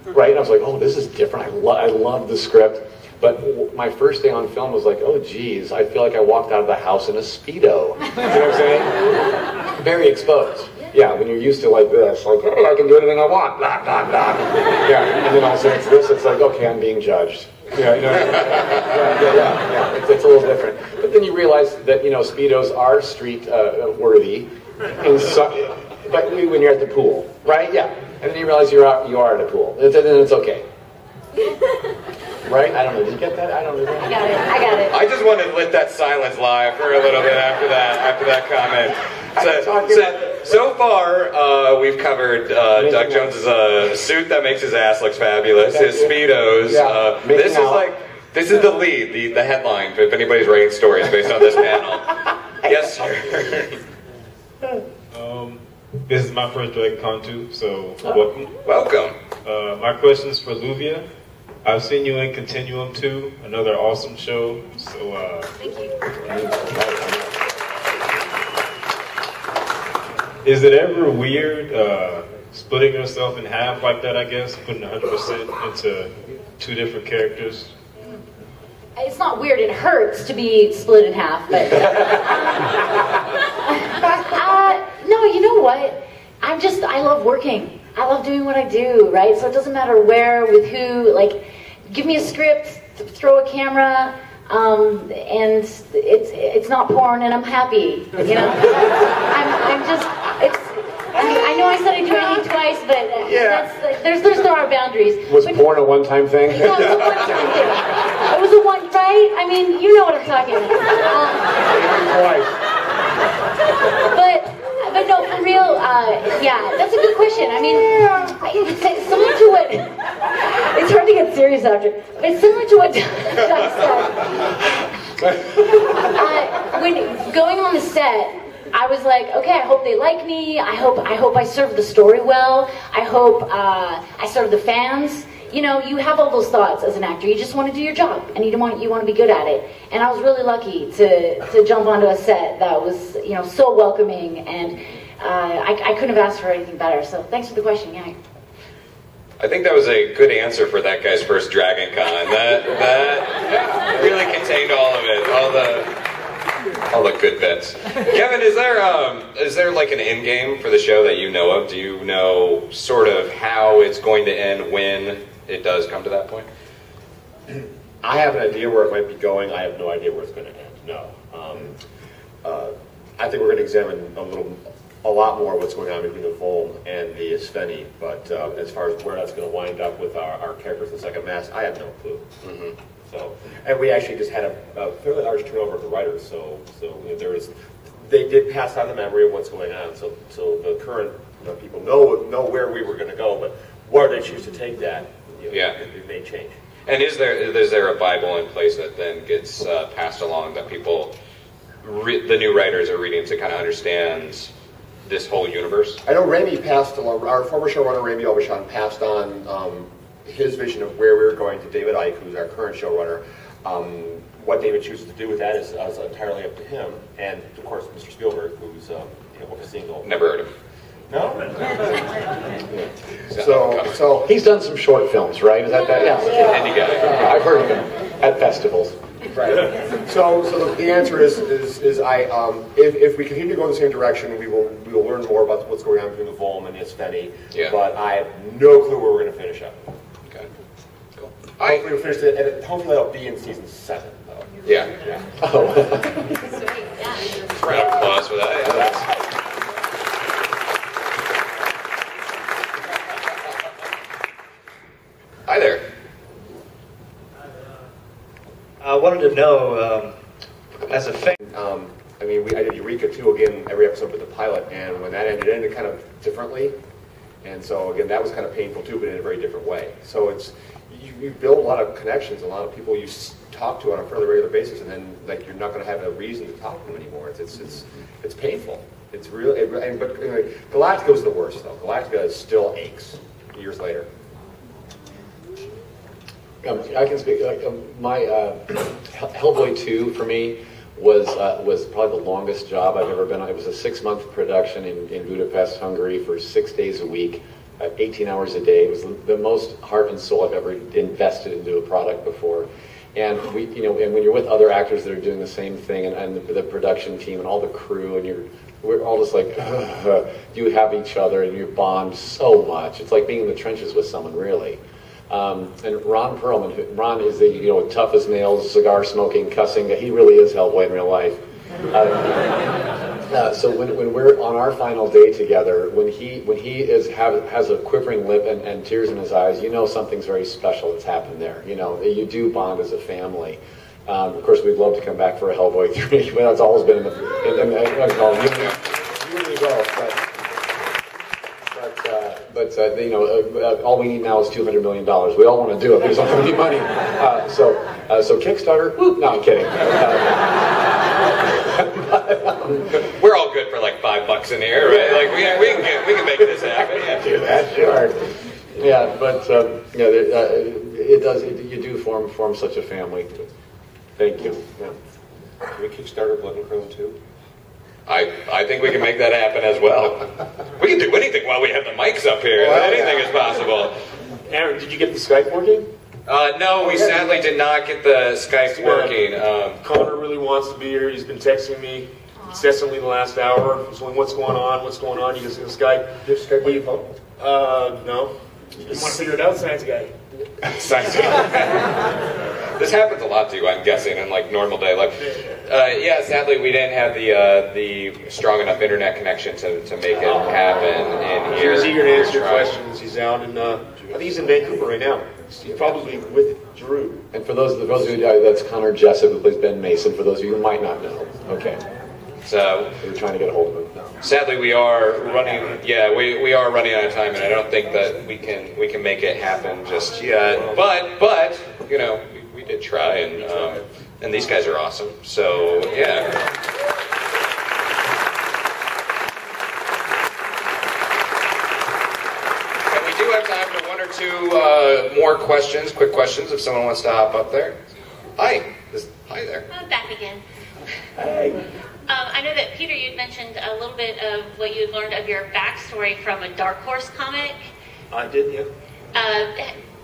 Speaker 2: Right? And I was like, oh, this is different. I love the script. But my first day on film was like, oh, geez, I feel like I walked out of the house in a Speedo. You know what I'm saying? Very exposed. Yeah, when you're used to like this, like, hey, I can do anything I want, blah, blah, blah. Yeah, and then all of a sudden it's this, it's like, okay, I'm being judged. Yeah, it's a little different. But then you realize that, Speedos are street worthy, but when you're at the pool, right? Yeah, and then you realize you are at a pool, and then it's okay. Right? I don't know. Did you get that? I don't know.
Speaker 4: I got it.
Speaker 1: I just wanted to let that silence lie for a little bit after that comment. So far, we've covered Doug Jones's suit that makes his ass look fabulous, his Speedos. This is the lead, the headline, if anybody's writing stories based on this panel. Yes, sir.
Speaker 17: This is my first Dragon Con too, so welcome.
Speaker 1: Welcome.
Speaker 17: My question is for Luvia. I've seen you in Continuum 2, another awesome show. So,
Speaker 4: thank you.
Speaker 17: Is it ever weird splitting yourself in half like that, I guess, putting 100% into 2 different characters?
Speaker 4: It's not weird, it hurts to be split in half, but... no, you know what? I love working. I love doing what I do, right? So it doesn't matter where, with who, give me a script, throw a camera, and it's not porn, and I'm happy, I know I said I'd do anything twice, but there are boundaries.
Speaker 2: Was porn a one-time thing?
Speaker 4: Yeah, it was a one-time thing. It was a one, right? I mean, you know what I'm talking about. But no, for real, that's a good question. I mean, it's similar to what, it's hard to get serious after, but it's similar to what Doug said. When going on the set, I was like, okay, I hope they like me. I hope I serve the story well. I hope I serve the fans. You know, you have all those thoughts as an actor. You just want to do your job, and you want to be good at it. And I was really lucky to jump onto a set that was, you know, so welcoming, and I couldn't have asked for anything better. So thanks for the question. Yeah.
Speaker 1: I think that was a good answer for that guy's first Dragon Con. That really contained all of it, all the good bits. Kevin, is there like an end game for the show that you know of? Do you know sort of how it's going to end when it does come to that point?
Speaker 6: I have an idea where it might be going. I have no idea where it's going to end. No. I think we're going to examine a lot more what's going on between the Volm and the Svenny, but as far as where that's going to wind up with our characters in the second mass, I have no clue. Mm-hmm. So, and we actually just had a fairly large turnover of the writers, so they did pass on the memory of what's going on, so the current people know where we were going to go, but where they choose to take that, it may change.
Speaker 1: And is there a Bible in place that then gets passed along that people, the new writers are reading to kind of understand this whole universe?
Speaker 6: I know Raimi passed along, our former showrunner Raimi Obashan passed on his vision of where we were going to David Icke, who's our current showrunner. What David chooses to do with that is entirely up to him, and of course Mr. Spielberg, who's overseeing the whole.
Speaker 1: Never heard of him.
Speaker 6: No?
Speaker 2: Yeah.
Speaker 6: So
Speaker 2: he's done some short films, right? Is that
Speaker 1: Yeah. Indie guy.
Speaker 2: I've heard of him at festivals.
Speaker 6: Right. So the answer is if we continue to go in the same direction, we will learn more about what's going on between the Volm and the Svenny.
Speaker 1: Yeah.
Speaker 6: But I have no clue where we're going to finish up.
Speaker 1: Okay. Cool.
Speaker 6: Hopefully we'll finish it, and hopefully that'll be in season 7. Though.
Speaker 1: Yeah.
Speaker 2: Oh.
Speaker 1: Round of applause for that. Yeah, that's... Hi there.
Speaker 18: I wanted to know, as a fan.
Speaker 6: I did Eureka too, again, every episode with the pilot, and when that ended, it ended kind of differently. And so, again, that was kind of painful too, but in a very different way. So you build a lot of connections, a lot of people you talk to on a fairly regular basis, and then you're not going to have a reason to talk to them anymore. It's painful. It's really, but anyway, Galactica was the worst though. Galactica still aches years later.
Speaker 2: I can speak. My Hellboy 2 for me was probably the longest job I've ever been on. It was a 6-month production in Budapest, Hungary, for 6 days a week, 18 hours a day. It was the most heart and soul I've ever invested into a product before. And and when you're with other actors that are doing the same thing, and the production team and all the crew, and we're all just like, you have each other and you bond so much. It's like being in the trenches with someone, really. And Ron Perlman, Ron is the tough as nails, cigar smoking, cussing. He really is Hellboy in real life. So when we're on our final day together, when he has a quivering lip and tears in his eyes, something's very special that's happened there. You do bond as a family. Of course, we'd love to come back for a Hellboy 3, but that's always been in But all we need now is $200 million. We all want to do it. We just don't have any money. So Kickstarter. Whoop, no, I'm kidding.
Speaker 1: We're all good for like $5 in here, right? Like we can make this happen. Yeah,
Speaker 2: do that, sure. Yeah, but it does. You do form such a family. Thank you. Yeah.
Speaker 6: Can we Kickstarter Blood and Chrome 2?
Speaker 1: I think we can make that happen as well. We can do anything while we have the mics up here. Anything is possible.
Speaker 3: Aaron, did you get the Skype working?
Speaker 1: No, we sadly did not get the Skype working.
Speaker 3: Connor really wants to be here. He's been texting me incessantly the last hour. He's like, what's going on? What's going on? You guys see the Skype?
Speaker 6: Do you have Skype on your phone?
Speaker 3: No. You want to figure it out, science guy?
Speaker 1: Science guy. This happens a lot to you, I'm guessing, in like normal day life. Sadly, we didn't have the strong enough internet connection to make it happen in here.
Speaker 3: He was eager to answer your questions. He's out in, I think he's in Vancouver right now. He's probably with Drew.
Speaker 2: And for those of you, that's Connor Jessup, who plays Ben Mason. For those of you who might not know, okay.
Speaker 1: So
Speaker 2: we're trying to get a hold of him.
Speaker 1: Sadly, we are running. Yeah, we are running out of time, and I don't think that we can make it happen just yet. But we did try, and And these guys are awesome. So, yeah. And we do have time for one or two more questions, quick questions, if someone wants to hop up there. Hi. Hi there.
Speaker 8: I'm back again.
Speaker 1: Hey.
Speaker 8: I know that, Peter, you'd mentioned a little bit of what you learned of your backstory from a Dark Horse comic.
Speaker 3: I did, yeah.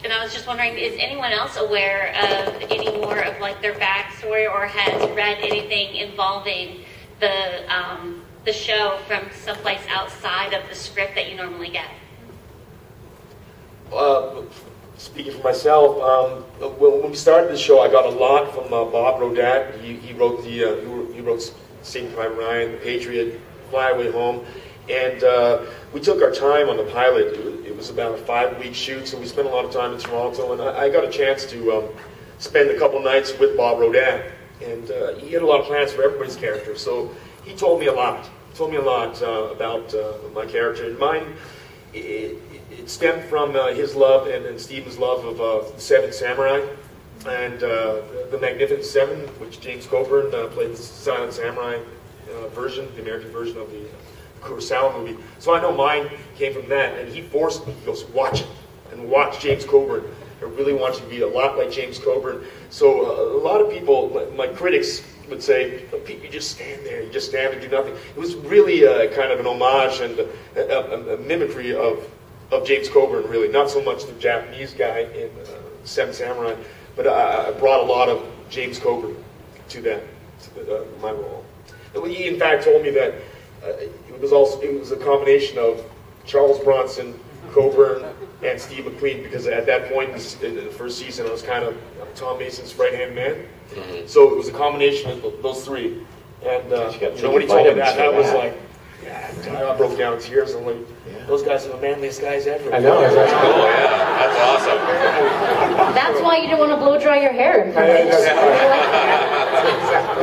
Speaker 8: And I was just wondering, is anyone else aware of any more of like their backstory, or has read anything involving the show from someplace outside of the script that you normally get?
Speaker 3: Speaking for myself, when we started the show, I got a lot from Bob Rodat. He wrote he wrote Saving Private Ryan, The Patriot, Fly Away Home, and we took our time on the pilot. It was about a 5-week shoot, so we spent a lot of time in Toronto, and I got a chance to spend a couple nights with Bob Rodat, and he had a lot of plans for everybody's character. So he told me a lot. He told me a lot about my character, and mine. It stemmed from his love and Stephen's love of the Seven Samurai and the Magnificent Seven, which James Coburn played the Silent Samurai version, the American version of the Kurosawa movie. So I know mine came from that, and he forced me. He goes, watch it, and watch James Coburn. I really want you to be a lot like James Coburn. So a lot of people, my critics, would say, Pete, you just stand there, you just stand and do nothing. It was really kind of an homage and a mimicry of James Coburn, really. Not so much the Japanese guy in Seven Samurai, but I brought a lot of James Coburn to that, to my role. And he, in fact, told me that it was a combination of Charles Bronson, Coburn, and Steve McQueen, because at that point in the first season, I was kind of Tom Mason's right-hand man. Mm-hmm. So it was a combination of those three. And when he told me that, I was like, I broke down in tears. I'm like, those guys are the manliest guys ever.
Speaker 2: I know.
Speaker 1: That's cool, yeah. That's awesome.
Speaker 4: That's why you don't want to blow dry your hair in front of us.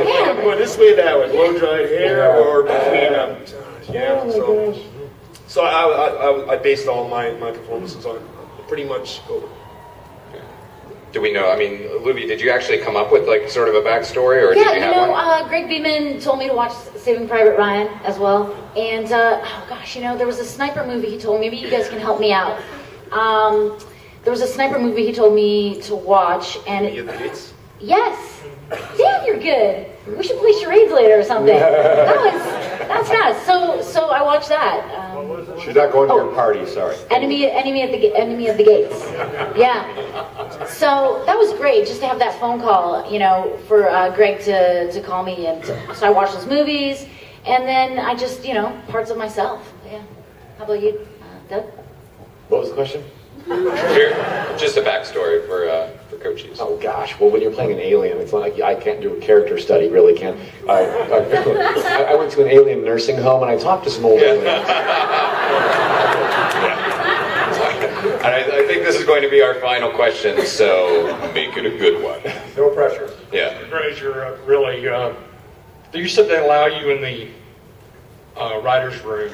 Speaker 3: Yeah. Going this way, that way. Blow dried hair or between them. So I based all my performances on pretty much Coburn.
Speaker 1: Do we know, I mean, Luby, did you actually come up with like sort of a backstory, or did you have one?
Speaker 4: Greg Beeman told me to watch Saving Private Ryan as well, and there was a sniper movie he told me, maybe you guys can help me out. There was a sniper movie he told me to watch, and yes, damn, you're good. We should play charades later or something. That's fast. So I watched that.
Speaker 6: She's not going to your party. Sorry.
Speaker 4: Enemy at the gates. Yeah. So that was great, just to have that phone call, for Greg to call me, and so I watched those movies, and then I just, parts of myself. Yeah. How about you, Doug?
Speaker 2: What was the question?
Speaker 1: Just a backstory for coaches.
Speaker 2: Oh gosh, well when you're playing an alien, it's not like I can't do a character study, really can't. I went to an alien nursing home and I talked to some old aliens.
Speaker 1: And I think this is going to be our final question, so make it a good one.
Speaker 6: No pressure.
Speaker 1: Yeah.
Speaker 19: Fraser, really, you said they allow you in the writer's room.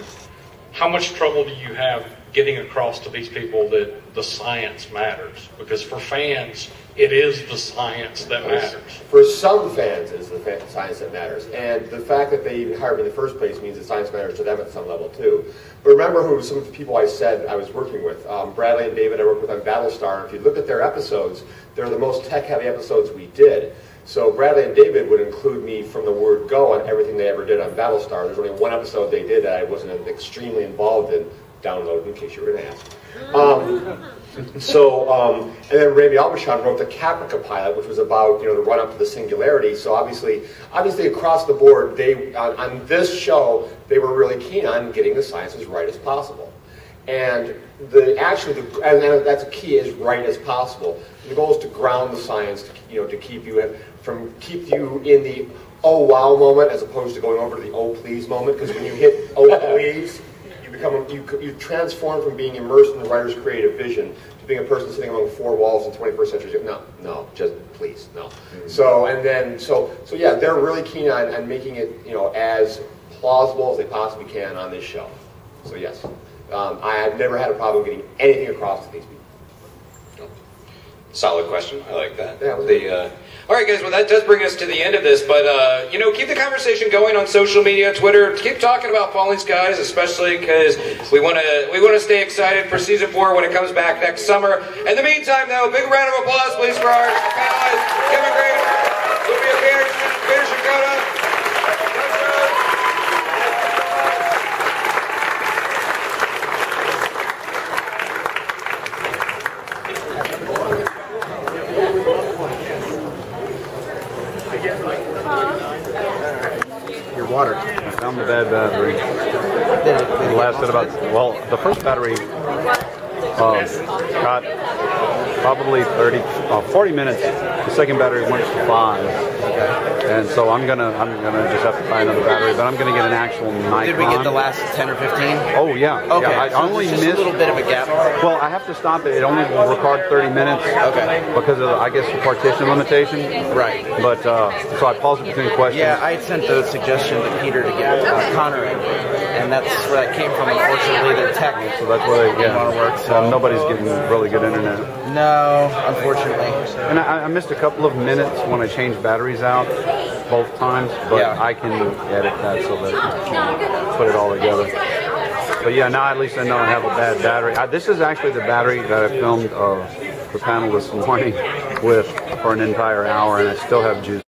Speaker 19: How much trouble do you have getting across to these people that the science matters? Because for fans, it is the science that matters.
Speaker 6: For some fans, it's the science that matters. And the fact that they even hired me in the first place means that science matters to them at some level, too. But remember who some of the people I said I was working with. Bradley and David I worked with on Battlestar. If you look at their episodes, they're the most tech-heavy episodes we did. So Bradley and David would include me from the word go on everything they ever did on Battlestar. There's only one episode they did that I wasn't extremely involved in. Download in case you were going to ask. And then Ravi Albershon wrote the Caprica pilot, which was about the run up to the singularity. So obviously across the board, they on this show they were really keen on getting the science as right as possible. And and that's a key, is right as possible. The goal is to ground the science, to keep you in the oh wow moment as opposed to going over to the oh please moment. Because when you hit oh please, you transform from being immersed in the writer's creative vision to being a person sitting among four walls in 21st century. No, just please, no. So yeah, they're really keen on making it as plausible as they possibly can on this show. So yes, I have never had a problem getting anything across to these people.
Speaker 1: Solid question. I like that. All right, guys. Well, that does bring us to the end of this. But keep the conversation going on social media, Twitter. Keep talking about Falling Skies, especially because we want to stay excited for season 4 when it comes back next summer. In the meantime, though, big round of applause, please, for our panelists: Kevin Grader, Olivia Peter Shakota.
Speaker 20: Your water. I found the bad battery. It lasted about, the first battery got probably 40 minutes. The second battery went to 5. And so I'm gonna just have to find another battery, but I'm gonna get an actual Nikon.
Speaker 21: Did we get the last 10 or 15?
Speaker 20: Oh yeah.
Speaker 21: Okay.
Speaker 20: Yeah, I only
Speaker 21: just
Speaker 20: missed
Speaker 21: a little bit of a gap.
Speaker 20: Well, I have to stop it. It only will record 30 minutes.
Speaker 21: Okay.
Speaker 20: Because of I guess the partition limitation.
Speaker 21: Right.
Speaker 20: But so I paused it between questions.
Speaker 21: Yeah, I had sent the suggestion to Peter to get Connor in, and that's where that came from. Unfortunately, their tech.
Speaker 20: So that's where they
Speaker 21: want to work. So
Speaker 20: nobody's getting really good internet.
Speaker 21: No, unfortunately.
Speaker 20: And I missed a couple of minutes when I changed batteries out, both times, but I can edit that so that I can put it all together. But yeah, now at least I know I have a bad battery. This is actually the battery that I filmed the panel this morning with for an entire hour, and I still have juice.